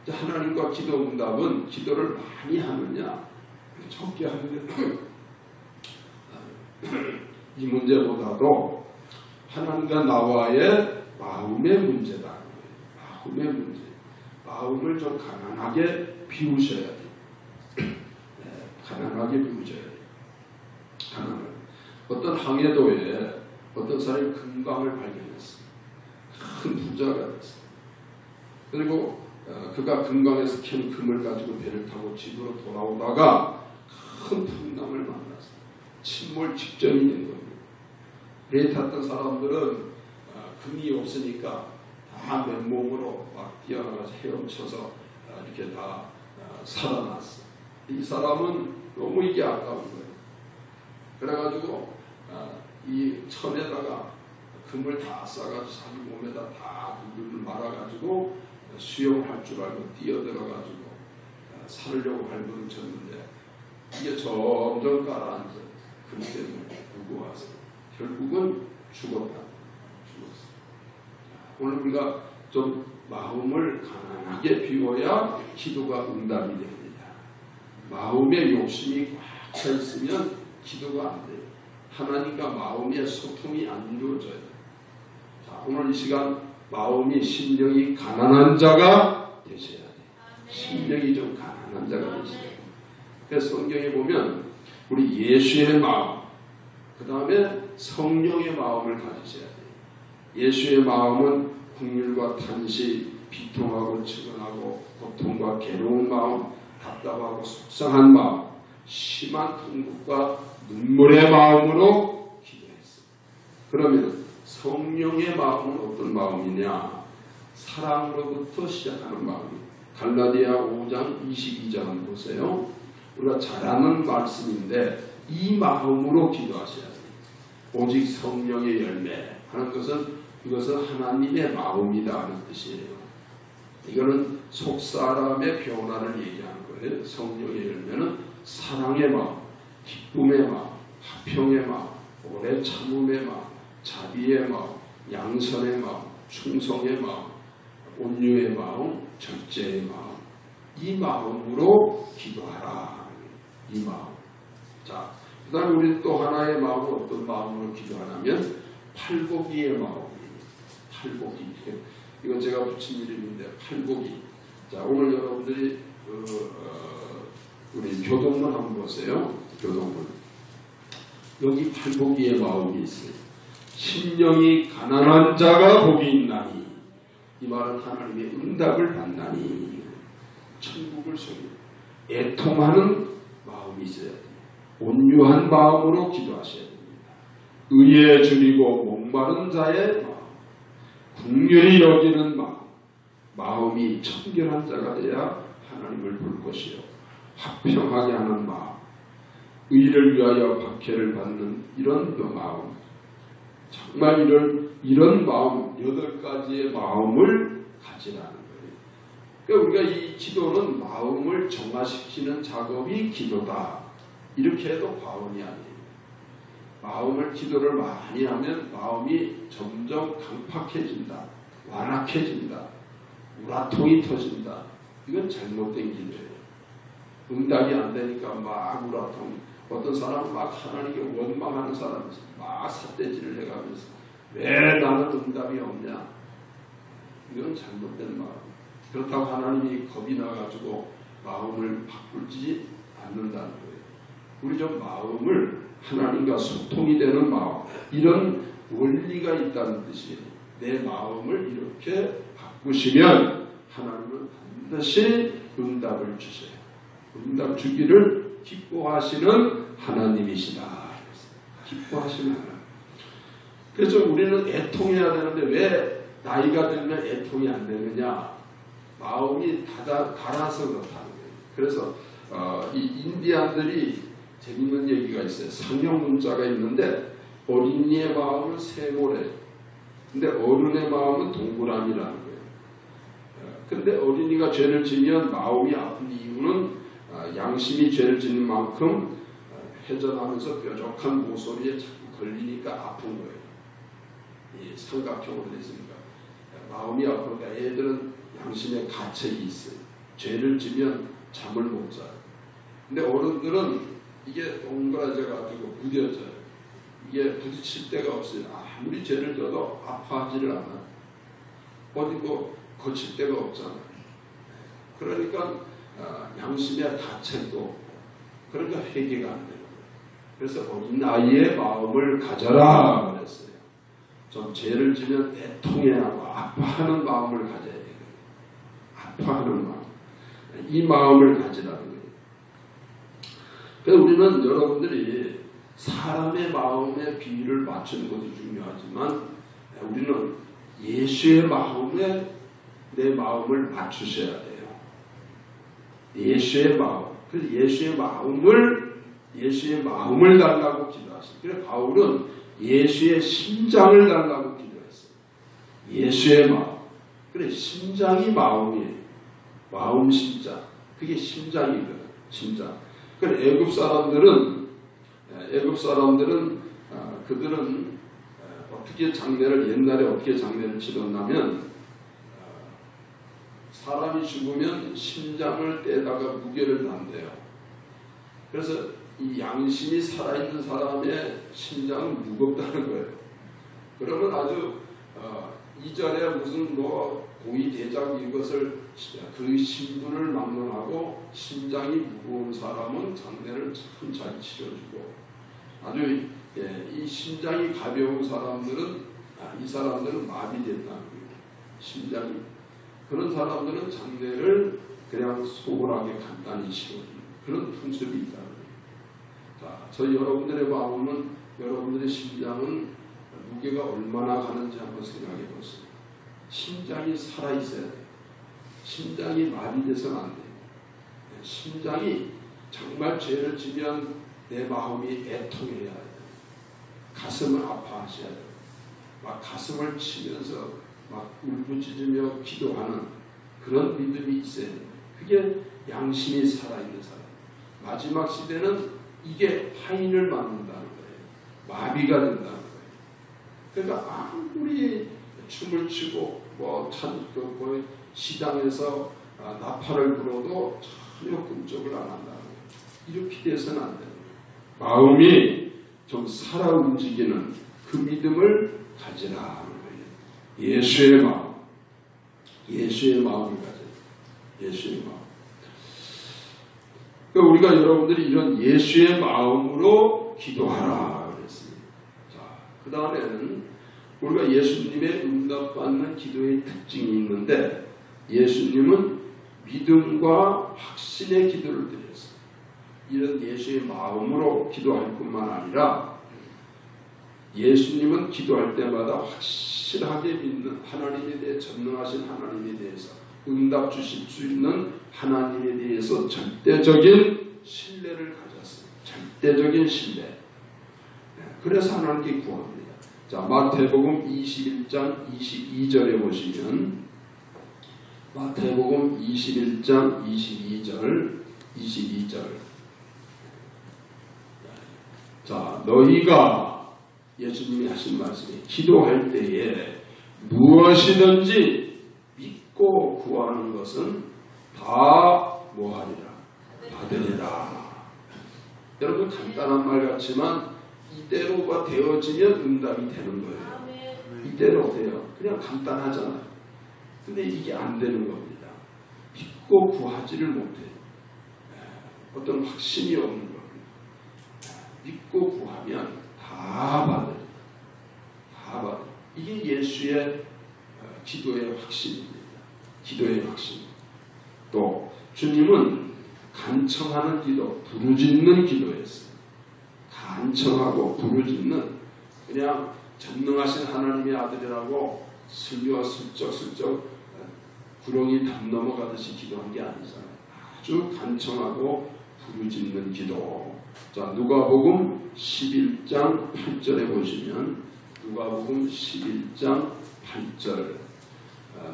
A: 하나님과 기도 응답은 기도를 많이 하느냐 적게 하느냐 이 문제보다도 하나님과 나와의 마음의 문제다. 마음의 문제. 마음을 좀 가난하게 비우셔야 돼요. 가난하게 비우셔야 돼요. 가난하게. 어떤 항해도에 어떤 사람이 금광을 발견했어요. 큰 부자가 됐어요. 그리고 그가 금강에서 캔 금을 가지고 배를 타고 집으로 돌아오다가 큰 풍랑을 만났어요. 침몰 직전이 된 겁니다. 배에 탔던 사람들은 금이 없으니까 다 맨몸으로 막 뛰어나가서 헤엄쳐서 이렇게 다 살아났어요. 이 사람은 너무 이게 아까운 거예요. 그래가지고 이 천에다가 금을 다 싸가지고 자기 몸에다 다 물을 말아가지고 수영할 줄 알고 뛰어들어가지고 살려고 발버둥 쳤는데 이게 점점 가라앉아. 금 때문에 무거워서 결국은 죽었다. 죽었어. 오늘 우리가 좀 마음을 가난하게 비워야 기도가 응답이 됩니다. 마음의 욕심이 꽉 차 있으면 기도가 안 돼요. 하나님과 마음의 소통이 안 이루어져요. 자, 오늘 이 시간 마음이 심령이 가난한 자가 되셔야 돼요. 심령이 좀 가난한 자가 되셔야 돼요. 그래서 성경에 보면 우리 예수의 마음, 그 다음에 성령의 마음을 가지셔야 돼요. 예수의 마음은 국률과 탄식, 비통하고 측은하고 고통과 괴로운 마음, 답답하고 속상한 마음, 심한 통곡과 눈물의 마음으로 기도했어요. 그러면 성령의 마음은 어떤 마음이냐? 사랑으로부터 시작하는 마음이에요. 갈라디아 5장 22장 보세요. 우리가 잘 아는 말씀인데 이 마음으로 기도하셔야 돼요. 오직 성령의 열매 하는 것은 이것은 하나님의 마음이다 하는 뜻이에요. 이거는 속사람의 변화를 얘기하는 거예요. 성령의 열매는 사랑의 마음, 기쁨의 마음, 화평의 마음, 오래 참음의 마음, 자비의 마음, 양선의 마음, 충성의 마음, 온유의 마음, 절제의 마음. 이 마음으로 기도하라. 이 마음. 자, 그 다음에 우리 또 하나의 마음은 어떤 마음으로 기도하냐면 팔복이의 마음입니다. 팔복이. 이건 제가 붙인 이름인데 팔복이. 자, 오늘 여러분들이 우리 교동문 한번 보세요. 교동문. 여기 팔복이의 마음이 있어요. 심령이 가난한 자가 복이 있나니. 이 말은 하나님의 응답을 받나니. 천국을 소유. 애통하는 마음이 있어야 돼요. 온유한 마음으로 기도하셔야 됩니다. 의에 줄이고 목마른 자의 마음. 긍휼히 여기는 마음. 마음이 청결한 자가 돼야 하나님을 볼 것이요. 화평하게 하는 마음. 의를 위하여 박해를 받는 이런 마음, 정말 이런 마음, 8가지의 마음을 가지라는 거예요. 그러니까 우리가 이 기도는 마음을 정화시키는 작업이 기도다, 이렇게 해도 과언이 아니에요. 마음을 기도를 많이 하면 마음이 점점 강팍해진다, 완악해진다, 우라통이 터진다. 이건 잘못된 기도예요. 응답이 안 되니까 막 우라통. 어떤 사람은 막 하나님께 원망하는 사람이 있어요. 막 삿대질을 해가면서 왜 나는 응답이 없냐. 이건 잘못된 마음. 그렇다고 하나님이 겁이 나가지고 마음을 바꾸지 않는다는 거예요. 우리 좀 마음을 하나님과 소통이 되는 마음, 이런 원리가 있다는 뜻이에요. 내 마음을 이렇게 바꾸시면 하나님은 반드시 응답을 주세요. 응답 주기를 기뻐하시는 하나님이시다. 기뻐하시는 하나님. 그래서 우리는 애통해야 되는데 왜 나이가 들면 애통이 안 되느냐? 마음이 닳아서 그렇다는 거예요. 그래서 이 인디안들이 재밌는 얘기가 있어요. 상형 문자가 있는데 어린이의 마음은 세모래, 근데 어른의 마음은 동그라미라는 거예요. 근데 어린이가 죄를 지면 마음이 아픈 이유는 양심이 죄를 짓는 만큼 회전하면서 뾰족한 모서리에 자꾸 걸리니까 아픈 거예요. 이 삼각형으로 됐으니까 마음이 아프니까 애들은 양심에 가책이 있어요. 죄를 지면 잠을 못 자요. 근데 어른들은 이게 동그라져 가지고 무뎌져요. 이게 부딪힐 데가 없어요. 아무리 죄를 져도 아파하지를 않아요. 어디 뭐 거칠 데가 없잖아요. 그러니까 양심의 가책도 없고, 그러니까 회개가 안 되는 거예요. 그래서 어린 아이의 마음을 가져라 그랬어요. 좀 죄를 지면 애통해야 하고 아파하는 마음을 가져야 돼요. 아파하는 마음, 이 마음을 가지라는 거예요. 그래서 우리는 여러분들이 사람의 마음에 비율을 맞추는 것도 중요하지만 우리는 예수의 마음에 내 마음을 맞추셔야 돼요. 예수의 마음. 그래서 예수의 마음을 달라고 기도하셨어요. 그래서 바울은 예수의 심장을 달라고 기도했어요. 예수의 마음. 그래, 심장이 마음이에요. 마음 심장. 그게 심장이거든. 심장. 그래, 애굽 사람들은 그들은 어떻게 장례를, 옛날에 어떻게 장례를 치렀냐면 사람이 죽으면 심장을 떼다가 무게를 난대요. 그래서 이 양심이 살아있는 사람의 심장은 무겁다는 거예요. 그러면 아주 이전에 무슨 뭐 고위 대장 이것을 그 신분을 막론하고 심장이 무거운 사람은 장례를 참 잘 치러주고, 아주 이 심장이 가벼운 사람들은 이 사람들은 마비됐다는 거예요. 심장이. 그런 사람들은 장례를 그냥 소홀하게 간단히 치러주는 그런 풍습이 있다는 거예요. 자, 저희 여러분들의 마음은, 여러분들의 심장은 무게가 얼마나 가는지 한번 생각해 보세요. 심장이 살아있어야 돼요. 심장이 마비돼서는 안 돼요. 심장이 정말 죄를 지면 내 마음이 애통해야 돼요. 가슴을 아파하셔야 돼요. 막 가슴을 치면서 막 울부짖으며 기도하는 그런 믿음이 있어야 돼요. 그게 양심이 살아있는 사람. 마지막 시대는 이게 파인을 맞는다는 거예요. 마비가 된다는 거예요. 그러니까 아무리 춤을 추고 뭐 시장에서 나팔을 불어도 전혀 꿈쩍을 안 한다는 거예요. 이렇게 돼서는 안 되는 거예요. 마음이 좀 살아 움직이는 그 믿음을 가지라 하는 거예요. 예수의 마음, 예수의 마음을 가져요. 예수의 마음. 그러니까 우리가 여러분들이 이런 예수의 마음으로 기도하라 그랬습니다. 자, 그 다음에는 우리가 예수님의 응답받는 기도의 특징이 있는데, 예수님은 믿음과 확신의 기도를 드렸어요. 이런 예수의 마음으로 기도할 뿐만 아니라 예수님은 기도할 때마다 확실하게 믿는 하나님에 대해, 전능하신 하나님에 대해서, 응답 주실 수 있는 하나님에 대해서 절대적인 신뢰를 가졌어요. 절대적인 신뢰. 그래서 하나님께 구합니다. 자, 마태복음 21장 22절에 보시면 마태복음 21장 22절 자, 너희가 예수님이 하신 말씀이 기도할 때에 무엇이든지 믿고 구하는 것은 다 뭐하리라? 받으리라. 여러분 간단한 말 같지만 이대로가 되어지면 응답이 되는 거예요. 이대로 돼요. 그냥 간단하잖아요. 근데 이게 안 되는 겁니다. 믿고 구하지를 못해요. 어떤 확신이 없는 겁니다. 믿고 구하면 다 받아요. 다 받아요. 이게 예수의 기도의 확신입니다. 기도의 확신. 또 주님은 간청하는 기도, 부르짖는 기도였어요. 간청하고 부르짖는 그냥 전능하신 하나님의 아들이라고 슬쩍 구렁이 담 넘어가듯이 기도한 게 아니잖아요. 아주 간청하고 부르짖는 기도. 자, 누가복음 11장 8절에 보시면 누가복음 11장 8절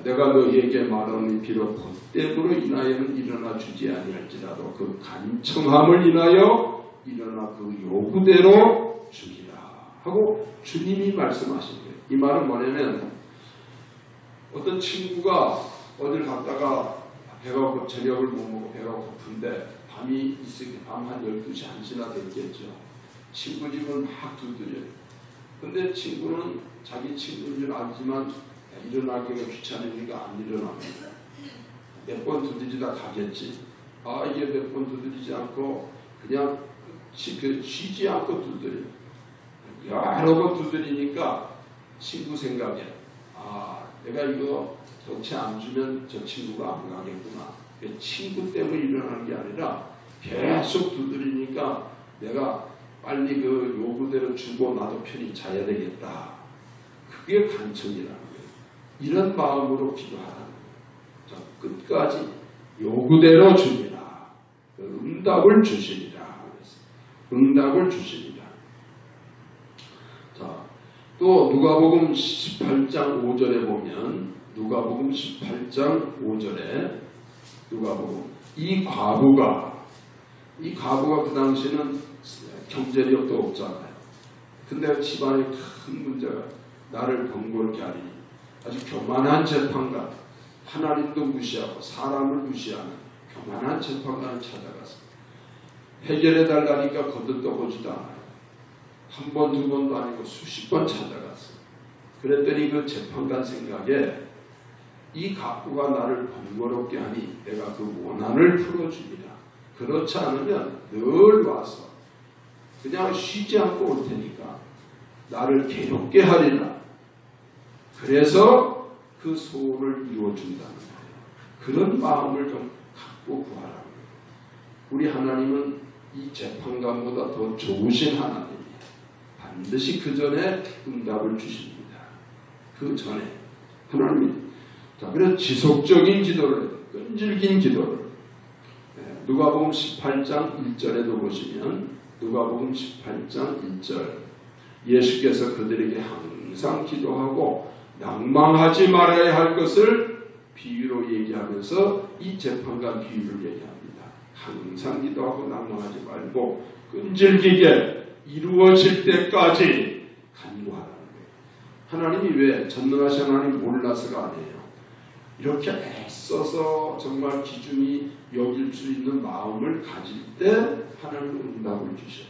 A: 내가 너희에게 말하는 비록 헛됨으로 인하여는 일어나 주지 아니할지라도 그 간청함을 인하여 일어나 그 요구대로 주리라 하고 주님이 말씀하신 거예요. 이 말은 뭐냐면 어떤 친구가 어딜 갔다가 배가 고프 저녁을 못 먹고 배가 고픈데 밤이 있으니 밤 한 12시 1시나 됐겠죠. 친구 집을 막 두드려요. 근데 친구는 자기 친구인 줄 알지만 일어나기가 귀찮으니까 안 일어납니다. 몇 번 두드리다 가겠지. 아, 이게 몇 번 두드리지 않고 그냥 쉬지 않고 두드려요. 여러 번 두드리니까 친구 생각에 아, 내가 이거 덕채 안 주면 저 친구가 안 가겠구나. 친구 때문에 일어나는 게 아니라 계속 두드리니까 내가 빨리 그 요구대로 주고 나도 편히 자야 되겠다. 그게 간청이라는 거예요. 이런 마음으로 기도하라는 거예요. 자, 끝까지 요구대로 주리라. 응답을 주시리라. 응답을 주시리라. 자, 또 누가복음 18장 5절에 보면 누가복음 18장 5절에 누가복음 이 과부가 그 당시에는 경제력도 없잖아요. 근데 집안에 큰 문제가 나를 번거롭게 하리니 아주 교만한 재판관 하나님도 무시하고 사람을 무시하는 교만한 재판관을 찾아가서 해결해 달라니까 거들떠보지도 않아요. 한 번, 두 번도 아니고 수십 번 찾아갔어요. 그랬더니 그 재판관 생각에 이 가부가 나를 번거롭게 하니 내가 그 원한을 풀어주리라. 그렇지 않으면 늘 와서 그냥 쉬지 않고 올 테니까 나를 괴롭게 하리라. 그래서 그 소원을 이루어준다는 거예요. 그런 마음을 좀 갖고 구하라는 거예요. 우리 하나님은 이 재판관보다 더 좋으신 하나님이에요. 반드시 그 전에 응답을 주십니다. 그 전에 하나님이 자, 그래서 지속적인 기도를 끈질긴 기도를 누가복음 18장 1절에도 보시면 누가복음 18장 1절 예수께서 그들에게 항상 기도하고 낭망하지 말아야 할 것을 비유로 얘기하면서 이 재판관 비유를 얘기합니다. 항상 기도하고 낭망하지 말고 끈질기게 이루어질 때까지 간구하라는 거예요. 하나님이 왜 전능하신 하나님 몰라서가 아니에요. 이렇게 애써서 정말 기준이 여길 수 있는 마음을 가질 때 하나님은 응답을 주셔요.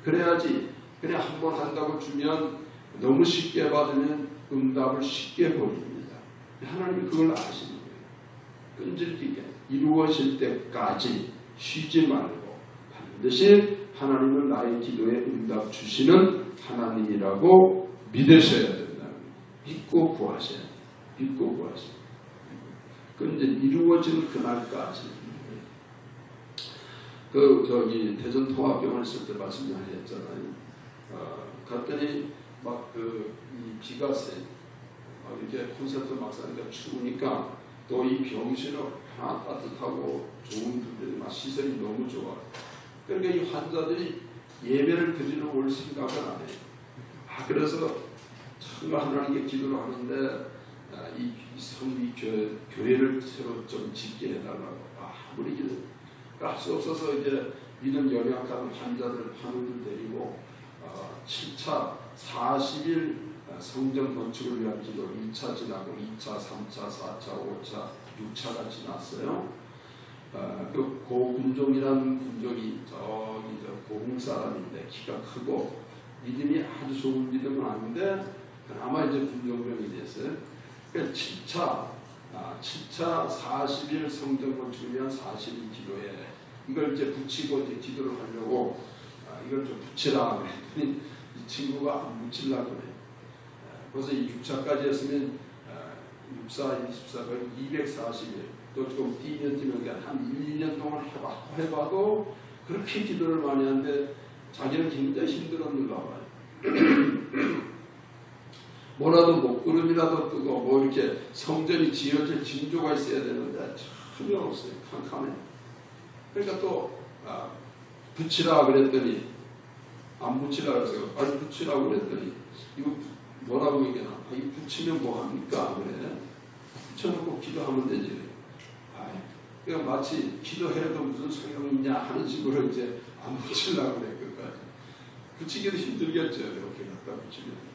A: 그래야지 그냥 한 번 한다고 주면 너무 쉽게 받으면 응답을 쉽게 버립니다. 하나님이 그걸 아시는 거예요. 끈질기게 이루어질 때까지 쉬지 말고 반드시 하나님은 나의 기도에 응답 주시는 하나님이라고 믿으셔야 된다. 믿고 구하셔야 돼요. 믿고 구하셔야 돼요. 그런데 이루어지는 그날까지 대전 통합병원 있을 때 말씀하셨잖아요. 갔더니 막 이 비가 세. 막 이렇게 콘서트 막사니까 추우니까 또 이 병실은 하나 따뜻하고 좋은 분들이 막 시설이 너무 좋아. 그러니까 이 환자들이 예배를 드리러 올 생각을 안 해요. 그래서 정말 하나님께 기도를 하는데 이 성리 교회를 새로 좀 짓게 해달라고 아무리 기도 할 수 없어서 이제 믿음 연약한 환자들 환우들 데리고 7차 40일 성전 건축을 위한 기도 2차 지나고 2차, 3차, 4차, 5차, 6차가 지났어요. 그 고군종이라는 군종이 저기 고흥 사람인데 키가 크고 믿음이 아주 좋은 믿음은 아닌데 그나마 이제 군종병이 됐어요. 그래서 7차 40일 성전 건축을 위한 40일 기도에 이걸 이제 붙이고 이제 기도를 하려고 이걸 좀 붙이라 그랬더니 이 친구가 안 붙이려고 그래요. 그래서 이 6차까지 했으면 64, 24가 240일 또 조금 뛰면 한 1년 동안 해봐도 그렇게 기도를 많이 하는데 자기는 굉장히 힘들었는가 봐요. 뭐라도 목구름이라도 뜨고 뭐 이렇게 성전이 지어질 징조가 있어야 되는데 전혀 없어요. 캄캄해. 그러니까 또 붙이라 그랬더니 안 붙이라 그래서 빨리 붙이라고 그랬더니 이거 뭐라고 얘기하나? 이거 붙이면 뭐합니까? 그래. 붙여놓고 기도하면 되지. 그러니까 마치 기도해도 무슨 소용이 있냐 하는 식으로 이제 안 붙이려고 그래. 끝까지. 붙이기도 힘들겠죠. 이렇게 갖다 붙이면.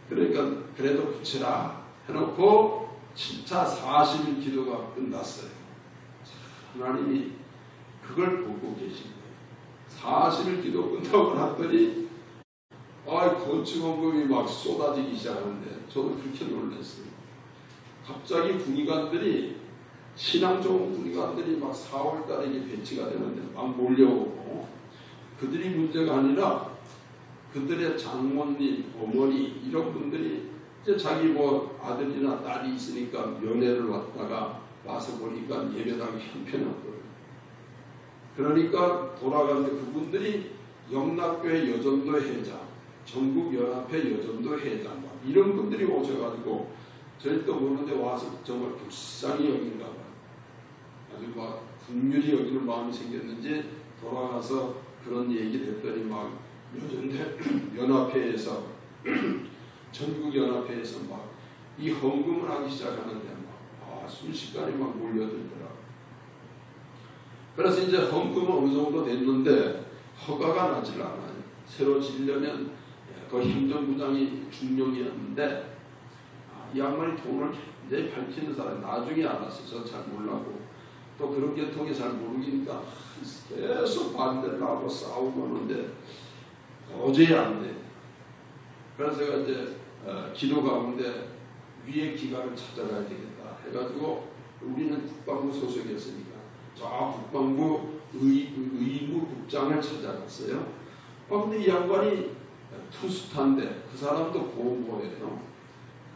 A: 그러니까 그래도 붙이라 해놓고 7차 40일 기도가 끝났어요. 하나님이 그걸 보고 계신 거예요. 40일 기도 끝나고 났더니 건축원금이 막 쏟아지기 시작하는데 저도 그렇게 놀랐어요. 갑자기 군의관들이 신앙 좋은 군의관들이 막 4월 달에 배치가 되는데 막 몰려오고 그들이 문제가 아니라 그들의 장모님, 어머니 이런 분들이 이제 자기 뭐 아들이나 딸이 있으니까 면회를 왔다가 와서 보니까 예배당이 형편없더라고요. 그러니까 돌아가는데 그분들이 영락교회 여전도 회장, 전국연합회 여전도 회장 이런 분들이 오셔가지고 절대 모르는데 와서 정말 불쌍히 여긴가 봐요. 아주 막 긍휼히 여기는 마음이 생겼는지 돌아가서 그런 얘기를 했더니 막 연합회에서 전국연합회에서 막 이 헌금을 하기 시작하는데 막 순식간에 막 몰려들더라고요. 그래서 이제 헌금은 어느 정도 됐는데 허가가 나질 않아요. 새로 지려면 그 행정부장이 중령이었는데 이 양반이 돈을 굉장히 밝히는 사람 나중에 알았어요. 잘 몰라고 또 그런 계통이 잘 모르니까 계속 반대를 하고 싸우고 하는데 도저히 안 돼. 그래서 제가 이제 기도 가운데 위의 기관을 찾아가야 되겠다 해가지고 우리는 국방부 소속이었으니까 저 국방부 의무국장을 찾아갔어요. 근데 이 양반이 투스타인데 그 사람도 보호예요.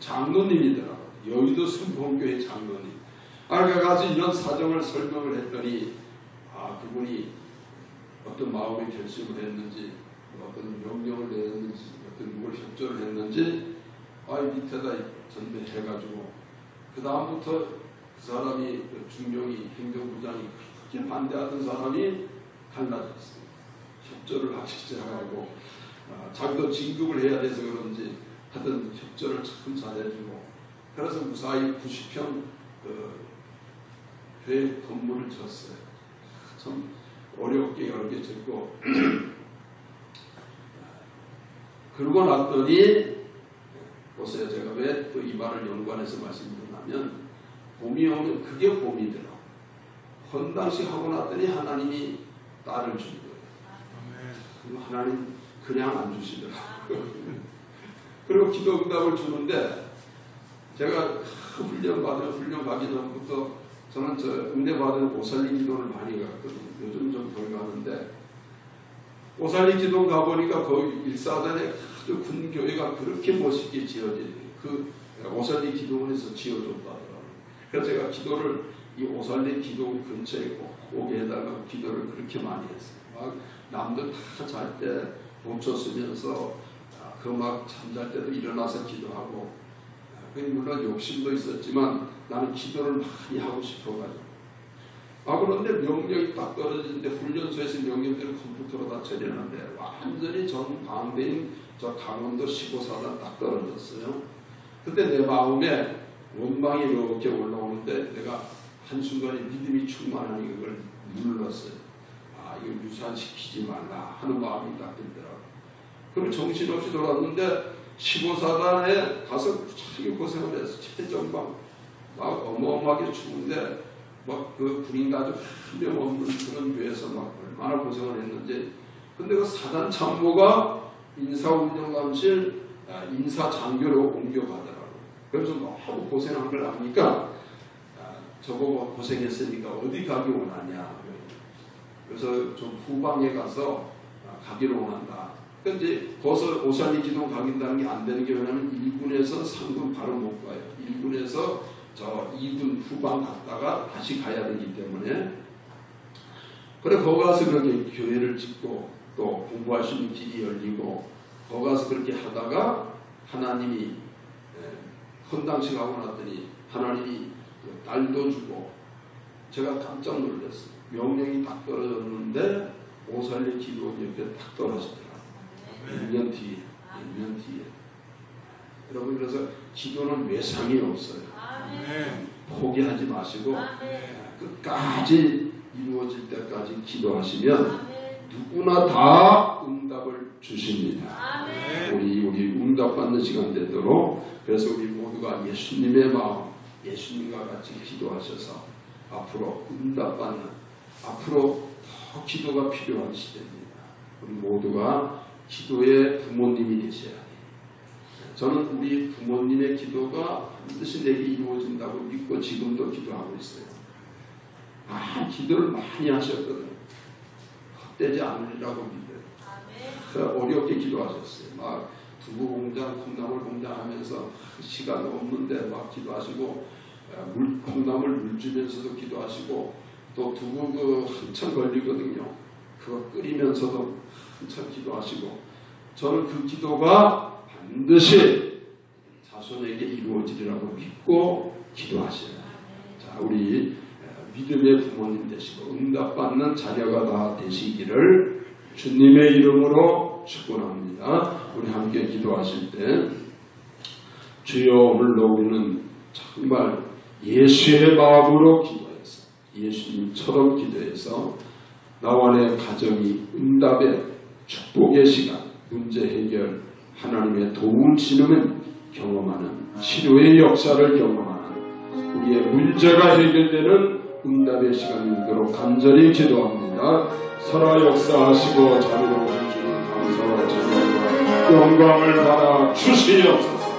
A: 장로님이더라고요. 여의도 순복음교회 장로님. 가서 이런 사정을 설명을 했더니 그분이 어떤 마음의 결심을 했는지 어떤 명령을 내렸는지 어떤 뭘 협조를 했는지 밑에다 전배해가지고 그 다음부터 그 사람이 중령이 행정부장이 그렇게 반대하던 사람이 달라졌어요. 협조를 하기 시작하고 자기도 진급을 해야 돼서 그런지 하여튼 협조를 참 잘해주고 그래서 무사히 90평 교회 건물을 졌어요. 참 어렵게 여러 개 짓고 그러고 났더니 보세요. 제가 왜 또 이 말을 연관해서 말씀드리냐면 봄이 오면 그게 봄이더라고요. 헌당식 하고 났더니 하나님이 딸을 준 거예요. 하나님 그냥 안 주시더라고요. 그리고 기도 응답을 주는데 제가 훈련 가기 전부터 저는 은혜 받은 오살리 기도를 많이 갔거든요. 요즘 좀 덜 가는데 오살리 기도 가보니까 거기 일사단에 아주 군교회가 그렇게 멋있게 지어진 그 오살리 기도원에서 지어줬다더라고요. 그래서 제가 기도를 이 오살리 기도원 근처에 꼭 오게 해달라고 기도를 그렇게 많이 했어요. 막 남들 다 잘 때 본초 쓰면서 그 막 잠잘 때도 일어나서 기도하고 물론 욕심도 있었지만 나는 기도를 많이 하고 싶어가지고 그런데 명령이 딱 떨어지는데 훈련소에서 명령대로 컴퓨터로 다 처리하는데 완전히 정반대인 저 강원도 15사단 딱 떨어졌어요. 그때 내 마음에 원망이 이렇게 올라오는데 내가 한순간에 믿음이 충만하니 그걸 눌렀어요. 이거 유산시키지 말라 하는 마음이 딱 들더라고요. 그럼 정신없이 돌아왔는데 15사단에 가서 무지하게 고생을 했어. 최전방 막 어마어마하게 추운데 막 그 군인 가족 한 명 없는 그런 교회에서 막 얼마나 고생을 했는지. 근데 그 사단 참모가 인사운영감실 인사장교로 옮겨가더라고요. 그래서 너무 고생한 걸 아니까 저보고 고생했으니까 어디 가기 원하냐. 그래서 좀 후방에 가서 가기로 원한다. 근데 거기서 오산리 기동 가긴다는 게 안 되는 게 왜냐면 1군에서 3군 바로 못 가요. 1군에서 저 2군 후방 갔다가 다시 가야 되기 때문에. 그래 거기 가서 그렇게 교회를 짓고 또 공부할 수 있는 길이 열리고 거기 가서 그렇게 하다가 하나님이 헌당식 하고 났더니 하나님이 딸도 주고 제가 깜짝 놀랐어요. 명령이 딱 떨어졌는데 오살리 기도원이 옆에 딱 떨어지더라고요. 1년 뒤에. 여러분 그래서 기도는 외상이 없어요. 포기하지 마시고 끝까지 이루어질 때까지 기도하시면 누구나 다 응답을 주십니다. 우리 응답받는 시간 되도록 그래서 우리 모두가 예수님의 마음 예수님과 같이 기도하셔서 앞으로 응답받는 앞으로 더 기도가 필요한 시대입니다. 우리 모두가 기도의 부모님이 되셔야 돼요. 저는 우리 부모님의 기도가 반드시 내게 이루어진다고 믿고 지금도 기도하고 있어요. 기도를 많이 하셨거든요. 헛되지 않으리라고 믿어요. 어렵게 기도하셨어요. 막 두부 공장, 콩나물 공장 하면서 시간 없는데 막 기도하시고 콩나물 물 주면서도 기도하시고 또 두부 한참 걸리거든요. 그거 끓이면서도 한참 기도하시고 저는 그 기도가 반드시 자손에게 이루어지리라고 믿고 기도하셔요. 자, 우리 믿음의 부모님 되시고 응답받는 자녀가 다 되시기를 주님의 이름으로 축원합니다. 우리 함께 기도하실 때 주여 오늘도 우리는 정말 예수의 마음으로 기도해서 예수님처럼 기도해서 나와 내 가정이 응답의 축복의 시간 문제 해결 하나님의 도우시는 경험하는 치료의 역사를 경험하는 우리의 문제가 해결되는 응답의 시간이 되도록 간절히 기도합니다. 살아 역사하시고 자비로운 주님 감사와 찬양과 영광을 받아 주시옵소서.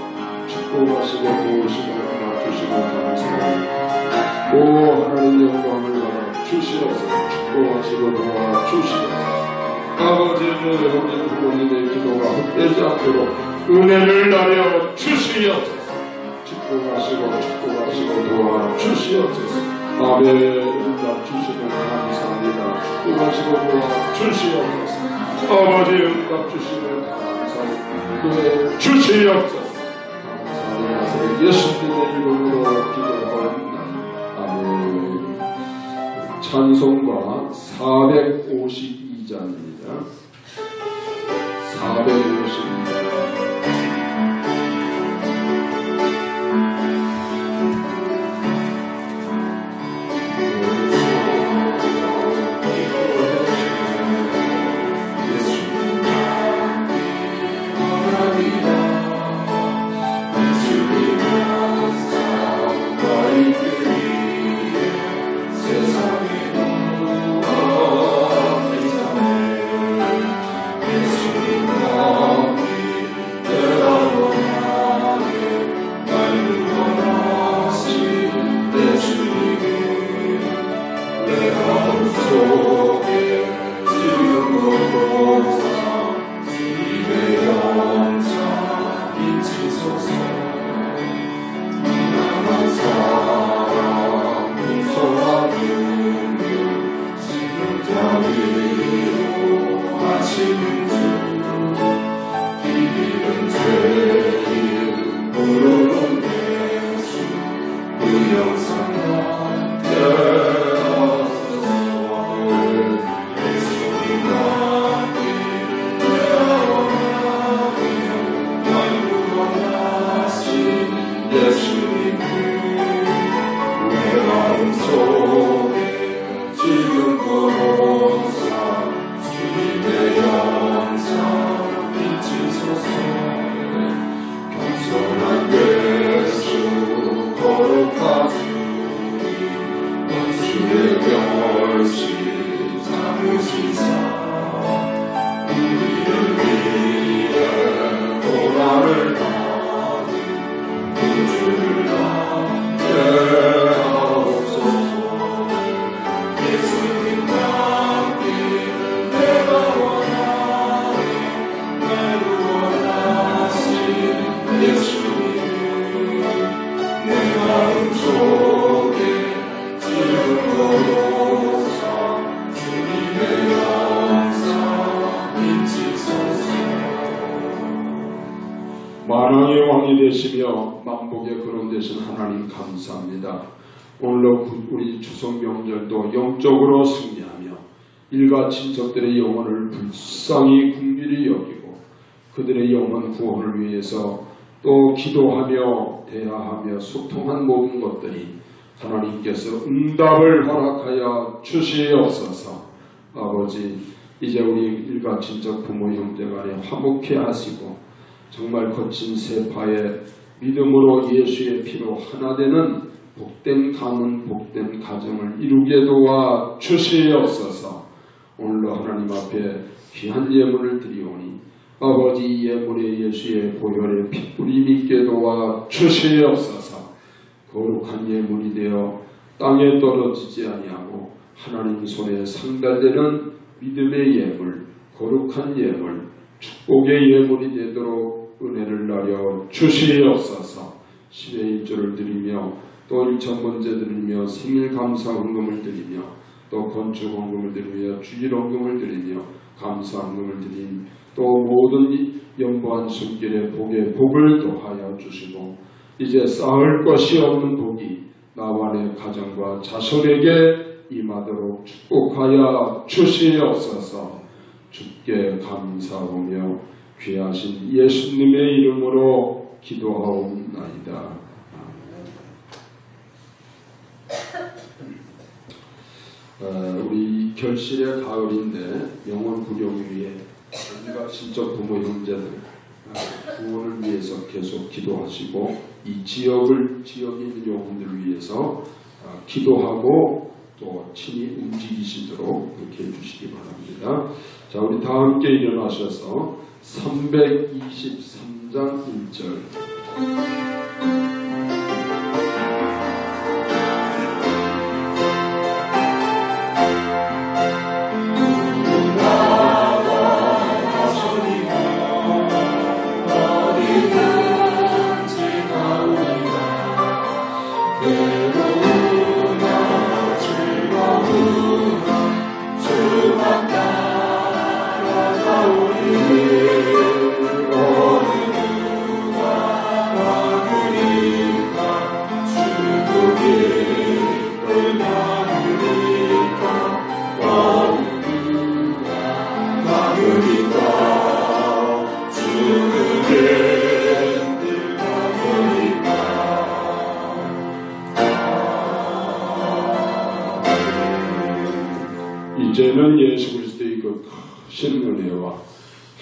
A: 축복하시고 도우시고 주시고 감사합니다. 오 하나님 영광을 받아 주시옵소서. 축복하시고 도와 주시옵소서. 아버지 우리 부모님의 기도가 헛되지 않도록 은혜를 나려 주시옵소서. 축복하시고 도와 주시옵소서. 아멘. 응답 주시고 감사합니다. 축복하시고 도와 주시옵소서. 아버지 응답 주시고 감사합니다. 주시옵소서. 감사합니다. 예수님의 이름으로 기도합니다. 아멘. 찬송가 452장입니다. 452장. 주님의 영상 비치소서. 겸손한 예수 거룩한 주님 원수의 결실 잡으시사 우리를 위해 고난을 받은 구주를 함께하옵소서. 예수님 남기를 내가 원하니 내 원하신 예수님 내 마음 속에 지금으로서 주님의 영상 비치소서. 만왕의 왕이 되시며 만복의 근원 되신 하나님 감사합니다. 오늘로 우리 추석 명절도 영적으로 승리하며 일가 친척들의 영혼을 불쌍히 긍휼히 여기고 그들의 영혼 구원을 위해서 또 기도하며 대화하며 소통한 모든 것들이 하나님께서 응답을 허락하여 주시옵소서. 아버지, 이제 우리 일가 친척 부모 형제 간에 화목케 하시고 정말 거친 세파에 믿음으로 예수의 피로 하나 되는 복된 가문, 복된 가정을 이루게 도와 주시옵소서. 오늘도 하나님 앞에 귀한 예물을 드리오니 아버지 예물에 예수의 보혈의 핏불이 있게 도와 주시옵소서. 거룩한 예물이 되어 땅에 떨어지지 아니하고 하나님 손에 상달되는 믿음의 예물, 거룩한 예물, 축복의 예물이 되도록 은혜를 나려 주시옵소서. 10의 1조를 드리며 또 1천번째 드리며 생일 감사 헌금을 드리며 또 건축 헌금을 드리며 주일 헌금을 드리며 감사 헌금을 드린 또 모든 연보한 손길의 복에 복을 더하여 주시고 이제 쌓을 것이 없는 복이 나와 내 가정과 자손에게 임하도록 축복하여 주시옵소서. 주께 감사하며 귀하신 예수님의 이름으로 기도하옵나이다. 우리 결실의 가을인데 영혼 구령을 위해 우리가 친척 부모 형제들 구원을 위해서 계속 기도하시고 이 지역에 있는 영혼들을 위해서 기도하고 또 친히 움직이시도록 그렇게 해주시기 바랍니다. 자, 우리 다 함께 일어나셔서 323장 1절 이제는 예수 그리스도의 그 크신 은혜와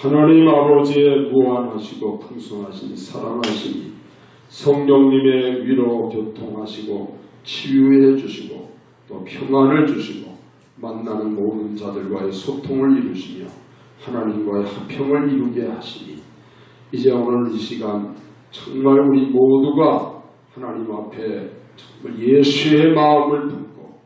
A: 하나님 아버지의 무한하시고 풍성하신 사랑하심이 성령님의 위로 교통하시고 치유해 주시고 또 평안을 주시고 만나는 모든 자들과의 소통을 이루시며 하나님과의 화평을 이루게 하시니 이제 오늘 이 시간 정말 우리 모두가 하나님 앞에 정말 예수의 마음을 품고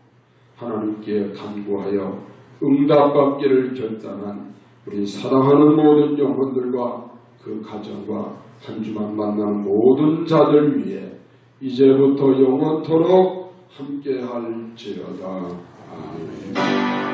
A: 하나님께 간구하여 응답받기를 결단한 우리 사랑하는 모든 영혼들과 그 가정과 한 주만 만나는 모든 자들 위해 이제부터 영원토록 함께할지어다. 아멘.